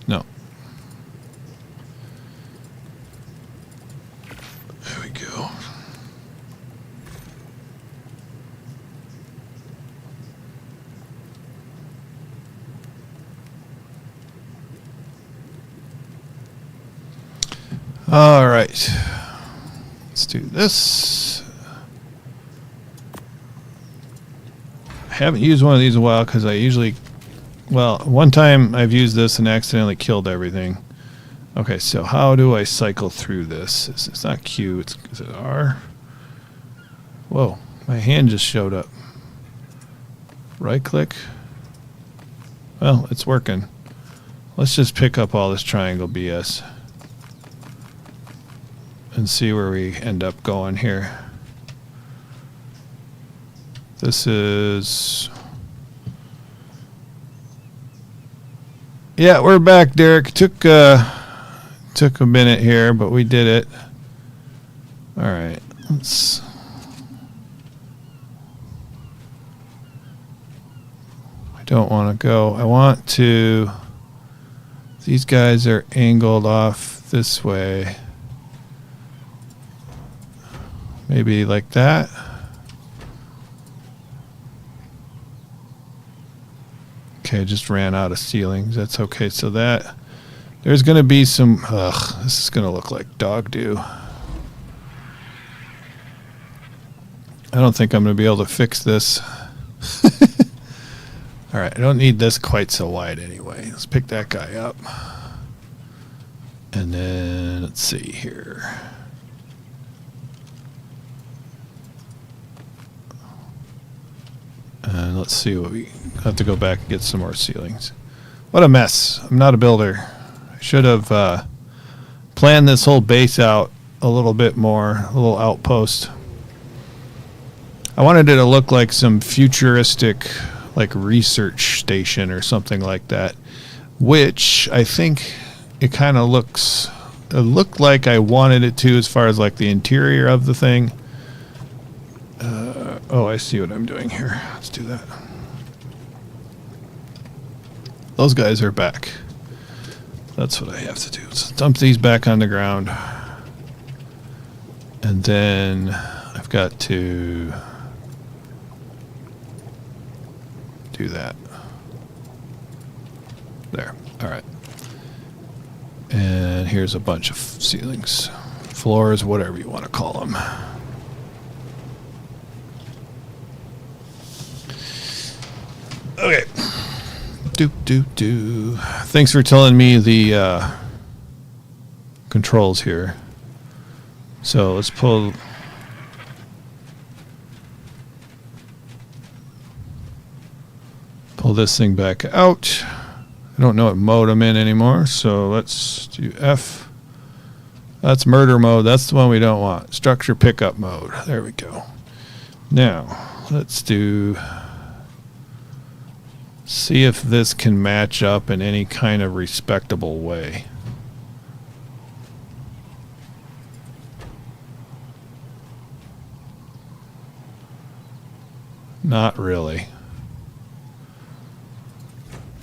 No. There we go. All right. Let's do this. I haven't used one of these in a while because I usually... Well, one time I've used this and accidentally killed everything. Okay, so how do I cycle through this? It's not Q, is it R? Whoa, my hand just showed up. Right click. Well, it's working. Let's just pick up all this triangle BS and see where we end up going here. This is... Yeah, we're back, Derek. Took a minute here, but we did it. All right, let's... I don't want to go. I want to... These guys are angled off this way. Maybe like that. Okay, just ran out of ceilings. That's okay. So that there's going to be some. Ugh, this is going to look like dog do. I don't think I'm going to be able to fix this. All right, I don't need this quite so wide anyway. Let's pick that guy up. And then let's see here. And let's see what we have to go back and get some more ceilings. What a mess. I'm not a builder. I should have planned this whole base out a little bit more, a little outpost. I wanted it to look like some futuristic, like research station or something like that, which I think it kind of looks, it looked like I wanted it to as far as like the interior of the thing. Oh, I see what I'm doing here. Let's do that. Those guys are back. That's what I have to do. So dump these back on the ground. And then I've got to do that. There. All right. And here's a bunch of ceilings, floors, whatever you want to call them. Okay. Thanks for telling me the controls here. So let's pull this thing back out. I don't know what mode I'm in anymore, so let's do F. That's murder mode. That's the one we don't want. Structure pickup mode. There we go. Now, let's do... see if this can match up in any kind of respectable way. Not really.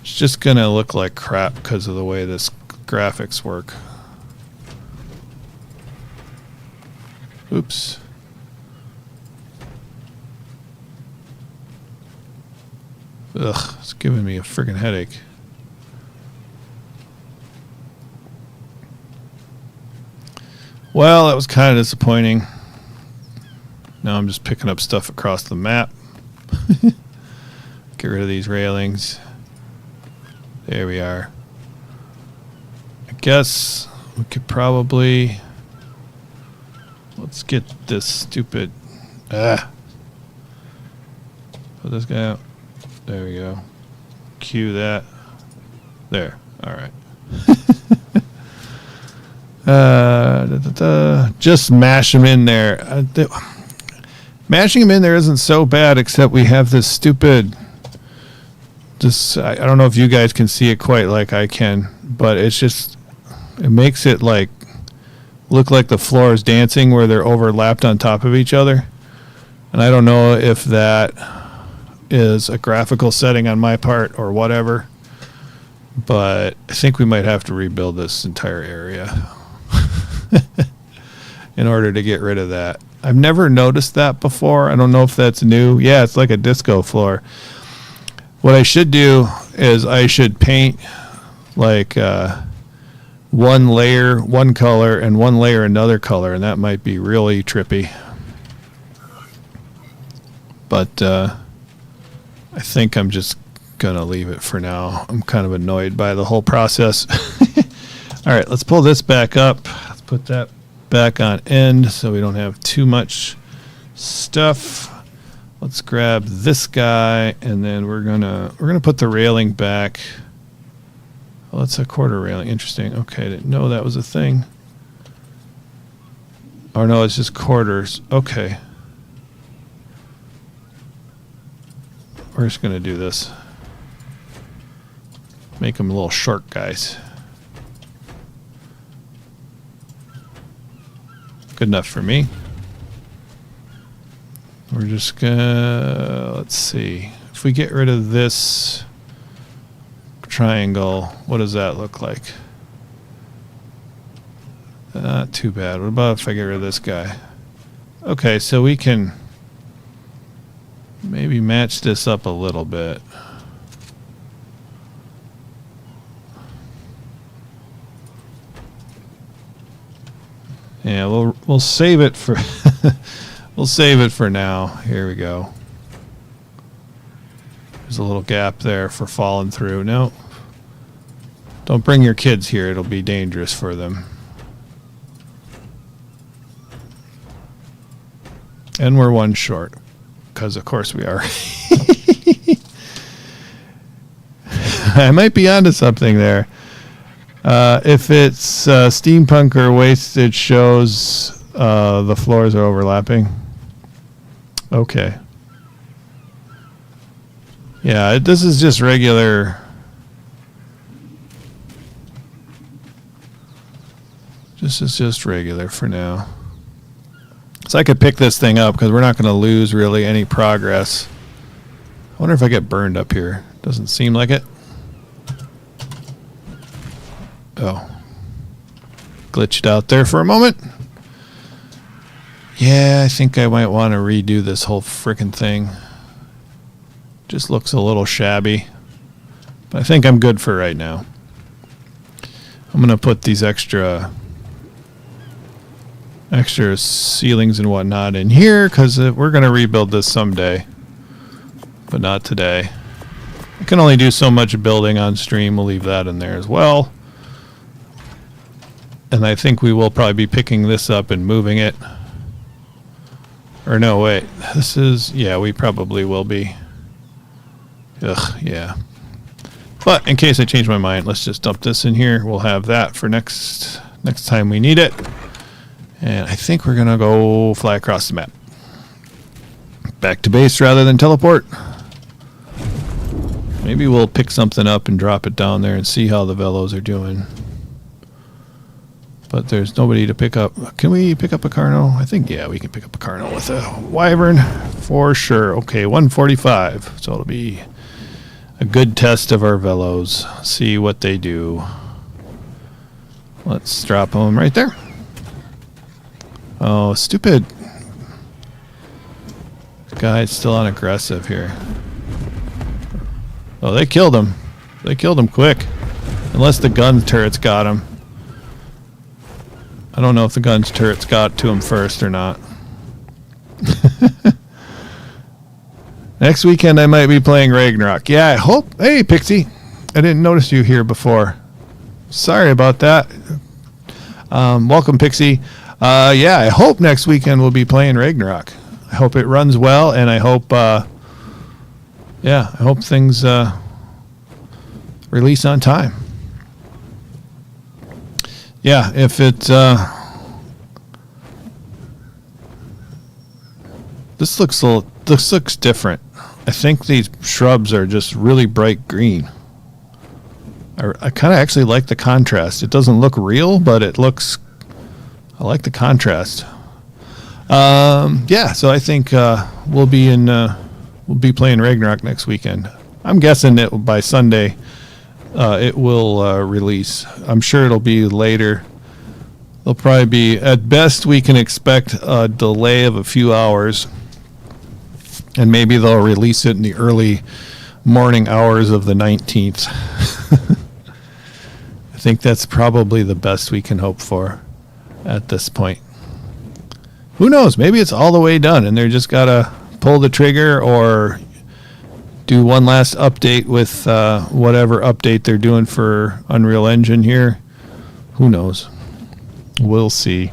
It's just gonna look like crap because of the way this graphics work. Oops. Ugh, it's giving me a friggin' headache. Well, that was kind of disappointing. Now I'm just picking up stuff across the map. Get rid of these railings. There we are. I guess we could probably... let's get this stupid... Put this guy out. There we go. Cue that. There. All right. Just mash them in there. Mashing them in there isn't so bad, except we have this stupid... I don't know if you guys can see it quite like I can, but it's just... it makes it like look like the floor is dancing where they're overlapped on top of each other. And I don't know if that is a graphical setting on my part or whatever, but I think we might have to rebuild this entire area in order to get rid of that. I've never noticed that before. I don't know if that's new. Yeah, it's like a disco floor. What I should do is I should paint like one layer one color and one layer another color, and that might be really trippy. But I think I'm just gonna leave it for now. I'm kind of annoyed by the whole process. All right, let's pull this back up. Let's put that back on end so we don't have too much stuff. Let's grab this guy, and then we're gonna put the railing back. Oh, that's a quarter railing. Interesting. Okay, I didn't know that was a thing. Oh no, it's just quarters. Okay. We're just going to do this. Make them little short guys. Good enough for me. We're just going to... let's see. If we get rid of this triangle, what does that look like? Not too bad. What about if I get rid of this guy? Okay, so we can maybe match this up a little bit. Yeah, we'll save it for we'll save it for now. Here we go. There's a little gap there for falling through. No. Don't bring your kids here. It'll be dangerous for them. And we're one short. Because of course we are. I might be onto something there. If it's steampunk or waste, it shows the floors are overlapping. Okay. Yeah, this is just regular. This is just regular for now. So I could pick this thing up because we're not going to lose really any progress. I wonder if I get burned up here. Doesn't seem like it. Oh. Glitched out there for a moment. Yeah, I think I might want to redo this whole frickin' thing. Just looks a little shabby. But I think I'm good for right now. I'm going to put these extra ceilings and whatnot in here because we're going to rebuild this someday. But not today. I can only do so much building on stream. We'll leave that in there as well. And I think we will probably be picking this up and moving it. Or no, wait. This is... Yeah, we probably will be. Ugh, yeah. But in case I change my mind, let's just dump this in here. We'll have that for next time we need it. And I think we're going to go fly across the map. Back to base rather than teleport. Maybe we'll pick something up and drop it down there and see how the velos are doing. But there's nobody to pick up. Can we pick up a Carno? I think, yeah, we can pick up a Carno with a Wyvern for sure. Okay, 145. So it'll be a good test of our velos. See what they do. Let's drop them right there. Oh, stupid. This guy's still on aggressive here. Oh, they killed him. They killed him quick. Unless the gun turrets got him. I don't know if the gun's turrets got to him first or not. Next weekend I might be playing Ragnarok. Yeah, I hope. Hey, Pixie. I didn't notice you here before. Sorry about that. Welcome, Pixie. Yeah, I hope next weekend we'll be playing Ragnarok. I hope it runs well, and I hope, yeah, I hope things release on time. Yeah, if it, this looks different. I think these shrubs are just really bright green. I kind of actually like the contrast. It doesn't look real, but it looks. I like the contrast. Yeah, so I think we'll be playing Ragnarok next weekend. I'm guessing that by Sunday it will release. I'm sure it'll be later. There'll probably be, at best, we can expect a delay of a few hours, and maybe they'll release it in the early morning hours of the 19th. I think that's probably the best we can hope for at this point. Who knows? Maybe it's all the way done and they're just gotta pull the trigger or do one last update with whatever update they're doing for Unreal Engine here. Who knows? We'll see.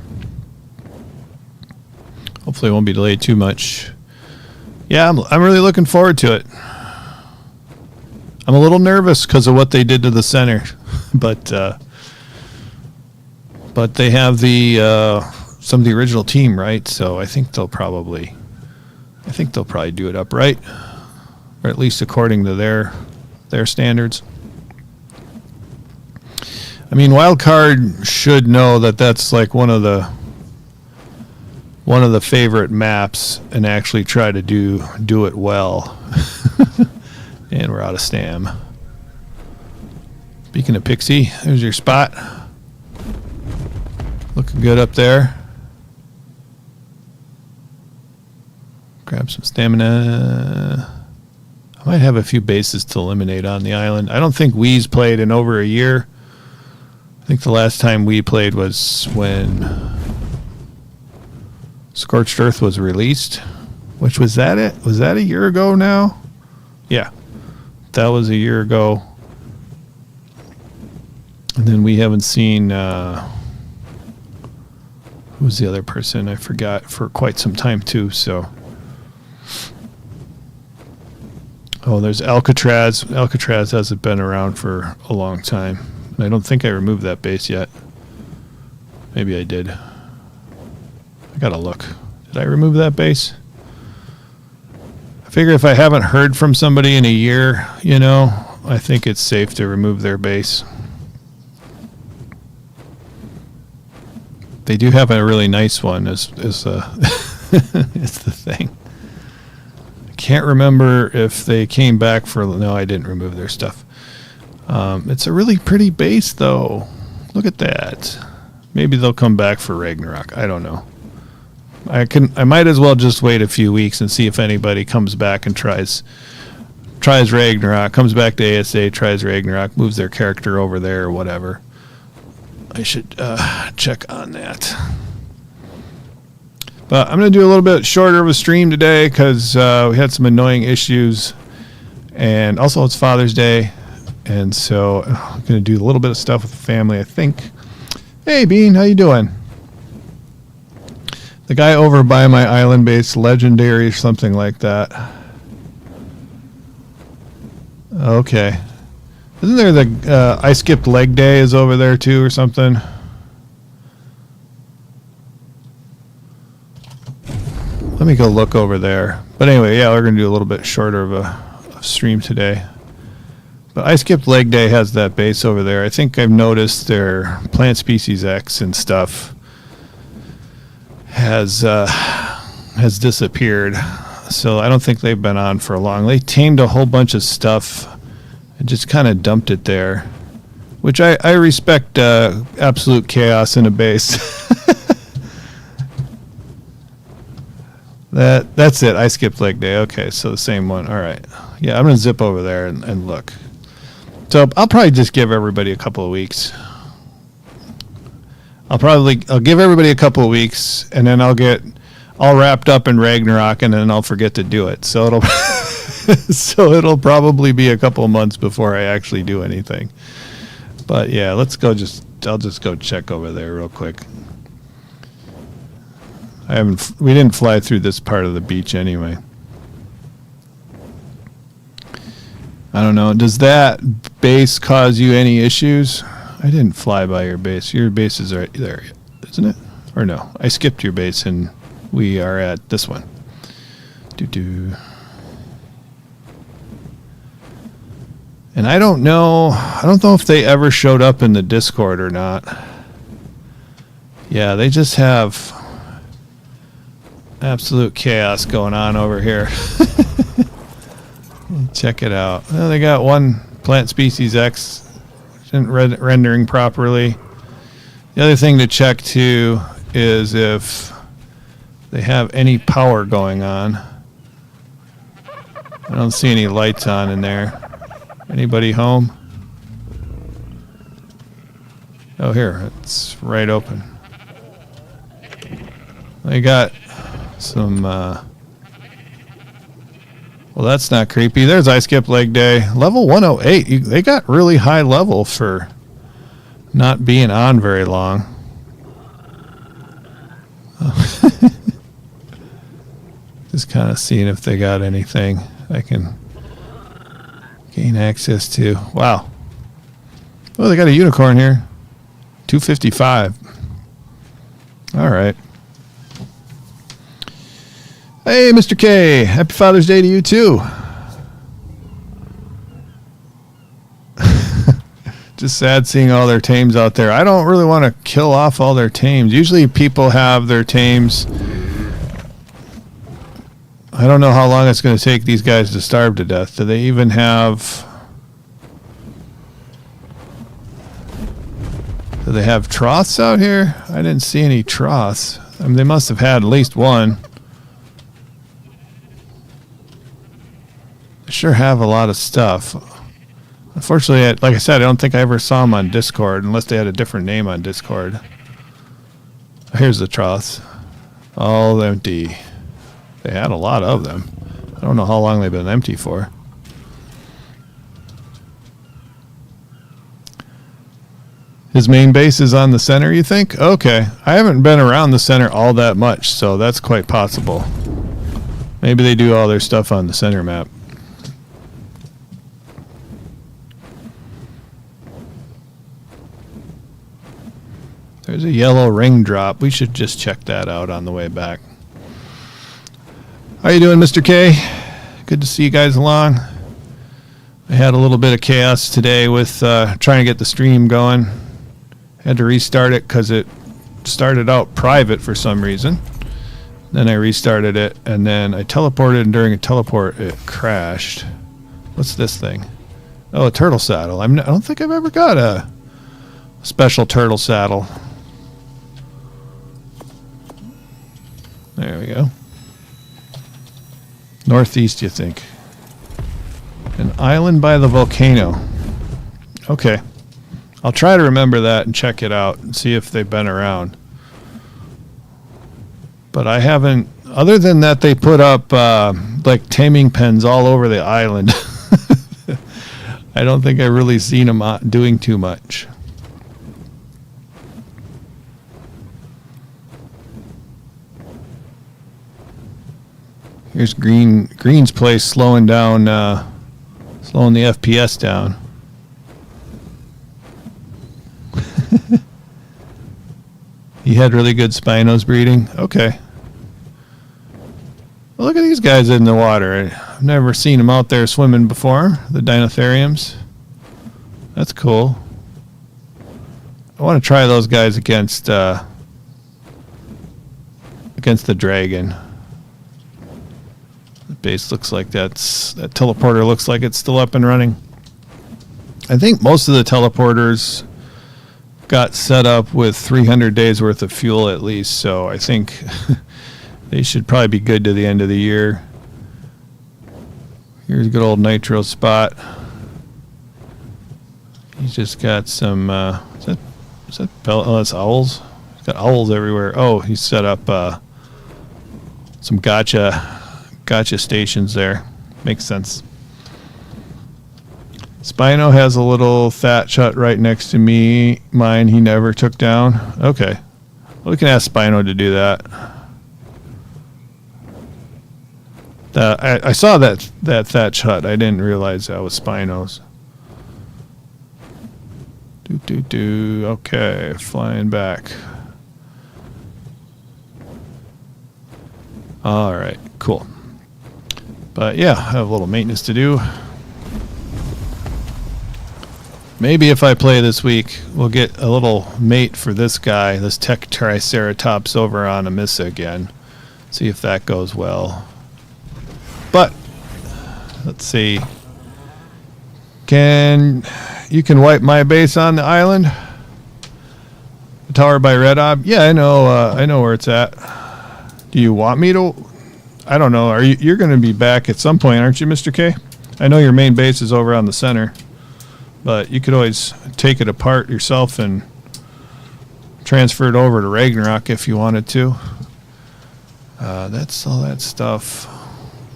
Hopefully it won't be delayed too much. Yeah, I'm really looking forward to it. I'm a little nervous because of what they did to the center, but they have the some of the original team, right? So I think they'll probably do it upright, or at least according to their standards. I mean, Wildcard should know that that's like one of the favorite maps, and actually try to do it well. And we're out of stam. Speaking of Pixie, there's your spot. Looking good up there. grab some stamina. I might have a few bases to eliminate on the island. I don't think Wee's played in over a year. I think the last time we played was when Scorched Earth was released. Which was that it? Was that a year ago now? Yeah. That was a year ago. And then we haven't seen who's the other person? I forgot for quite some time too, so. Oh, there's Alcatraz. Alcatraz hasn't been around for a long time. I don't think I removed that base yet. Maybe I did. I gotta look. Did I remove that base? I figure if I haven't heard from somebody in a year, you know, I think it's safe to remove their base. They do have a really nice one, is it's the thing. I can't remember if they came back for... No, I didn't remove their stuff. It's a really pretty base, though. Look at that. Maybe they'll come back for Ragnarok. I don't know. I might as well just wait a few weeks and see if anybody comes back and tries Ragnarok, comes back to ASA, tries Ragnarok, moves their character over there or whatever. I should check on that. But I'm going to do a little bit shorter of a stream today because we had some annoying issues. And also it's Father's Day. And so I'm going to do a little bit of stuff with the family, I think. Hey, Bean, how you doing? The guy over by my island base, Legendary or something like that. Okay. Isn't there the I skipped leg day is over there too or something? Let me go look over there. But anyway, yeah, we're going to do a little bit shorter of a stream today. But I skipped leg day has that base over there. I think I've noticed their plant species X and stuff has disappeared. So I don't think they've been on for long. They tamed a whole bunch of stuff and just kind of dumped it there, which I respect absolute chaos in a base. That's it. I skipped leg day. Okay, so the same one. All right. Yeah, I'm going to zip over there and look. So I'll probably just give everybody a couple of weeks. I'll give everybody a couple of weeks, and then I'll get all wrapped up in Ragnarok, and then I'll forget to do it. So it'll probably be a couple of months before I actually do anything. But yeah, I'll just go check over there real quick. We didn't fly through this part of the beach anyway. I don't know. Does that base cause you any issues? I didn't fly by your base. Your base is right there, isn't it? Or no? I skipped your base and we are at this one. And I don't know if they ever showed up in the Discord or not. Yeah, they just have absolute chaos going on over here. Check it out. Well, they got one plant species X isn't rendering properly. The other thing to check too is if they have any power going on. I don't see any lights on in there. Anybody home? Oh, here, it's right open. They got some well, that's not creepy. There's I skip leg day. Level 108. They got really high level for not being on very long. Oh. Just kind of seeing if they got anything I can gain access to. Wow. Oh, they got a unicorn here. 255. All right. Hey, Mr. K. Happy Father's Day to you, too. Just sad seeing all their tames out there. I don't really want to kill off all their tames. Usually people have their tames. I don't know how long it's going to take these guys to starve to death. Do they even have... Do they have troughs out here? I didn't see any troughs. I mean, they must have had at least one. sure have a lot of stuff. Unfortunately, like I said, I don't think I ever saw them on Discord, unless they had a different name on Discord. Here's the troughs. All empty. They had a lot of them. I don't know how long they've been empty for. His main base is on the center, you think? Okay. I haven't been around the center all that much, so that's quite possible. Maybe they do all their stuff on the center map. There's a yellow ring drop. We should just check that out on the way back. How you doing, Mr. K? Good to see you guys along. I had a little bit of chaos today with trying to get the stream going. Had to restart it because it started out private for some reason. Then I restarted it, and then I teleported, and during a teleport, it crashed. What's this thing? Oh, a turtle saddle. I don't think I've ever got a special turtle saddle. There we go. Northeast, you think? An island by the volcano. Okay. I'll try to remember that and check it out and see if they've been around. But I haven't, other than that they put up like taming pens all over the island. I don't think I've really seen them doing too much. Here's Green's place slowing down, slowing the FPS down. He had really good Spinos breeding. Okay. Well, look at these guys in the water. I've never seen them out there swimming before. The Dinotheriums. That's cool. I want to try those guys against the dragon. The base looks like that teleporter looks like it's still up and running. I think most of the teleporters got set up with 300 days worth of fuel at least, so I think they should probably be good to the end of the year. Here's a good old nitro spot. He's just got some is that oh, that's owls. He's got owls everywhere. Oh, he set up some gotcha stations there. Makes sense. Spino has a little thatch hut right next to me. Mine he never took down. Okay. Well, we can ask Spino to do that. I saw that thatch hut. I didn't realize that was Spino's. Okay, flying back. All right, cool. But yeah, I have a little maintenance to do. Maybe if I play this week, we'll get a little mate for this guy, this tech triceratops over on Amissa again. See if that goes well. But let's see. You can wipe my base on the island? The tower by Red Ob? Yeah, I know where it's at. Do you want me to? I don't know. You're going to be back at some point, aren't you, Mr. K? I know your main base is over on the center. But you could always take it apart yourself and transfer it over to Ragnarok if you wanted to. That's all that stuff,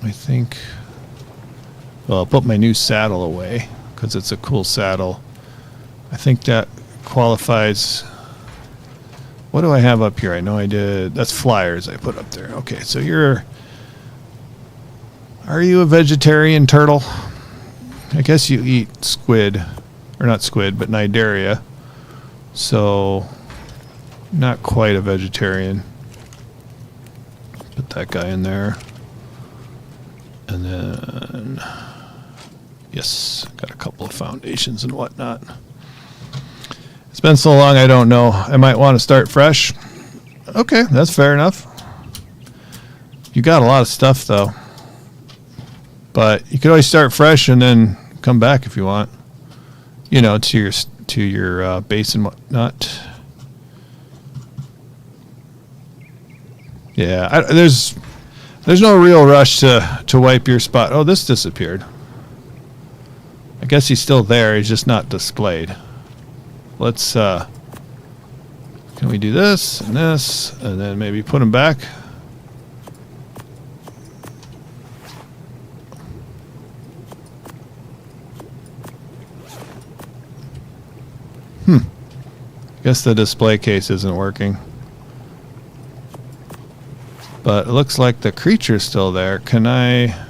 I think. Well, I'll put my new saddle away because it's a cool saddle. I think that qualifies. What do I have up here? I know I did. That's flyers I put up there. Okay, so are you a vegetarian turtle? I guess you eat squid, or not squid, but Nidaria. So, not quite a vegetarian. Put that guy in there. And then, yes, got a couple of foundations and whatnot. It's been so long, I don't know. I might want to start fresh. Okay, that's fair enough. You got a lot of stuff, though. But you could always start fresh and then come back if you want, you know, to your base and whatnot. Yeah, there's no real rush to wipe your spot. Oh, this disappeared. guess he's still there. He's just not displayed. Let's, can we do this, and then maybe put him back? Guess the display case isn't working. But it looks like the creature's still there. Can I...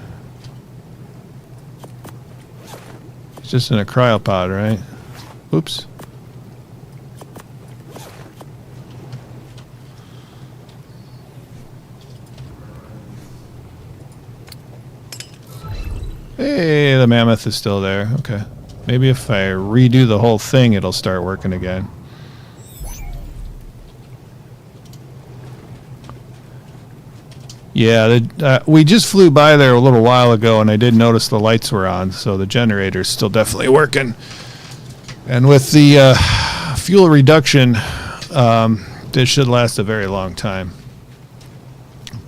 It's just in a cryopod, right? Oops. Hey, the mammoth is still there. Okay. Maybe if I redo the whole thing, it'll start working again. Yeah, we just flew by there a little while ago, and I did notice the lights were on, so the generator's still definitely working. And with the fuel reduction, this should last a very long time.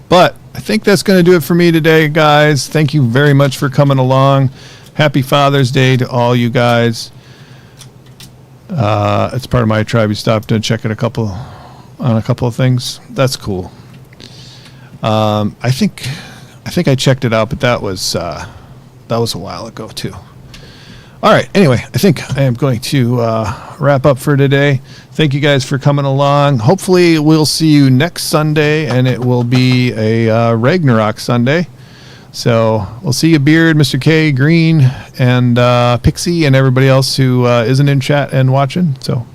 But I think that's going to do it for me today, guys. Thank you very much for coming along. Happy Father's Day to all you guys. It's part of my tribe. You stopped and check it on a couple of things. That's cool. I think I checked it out, but that was a while ago too. All right. Anyway, I think I am going to wrap up for today. Thank you guys for coming along. Hopefully, we'll see you next Sunday, and it will be a Ragnarok Sunday. So we'll see you, Beard, Mr. K, Green, and Pixie, and everybody else who isn't in chat and watching. So,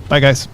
bye, guys.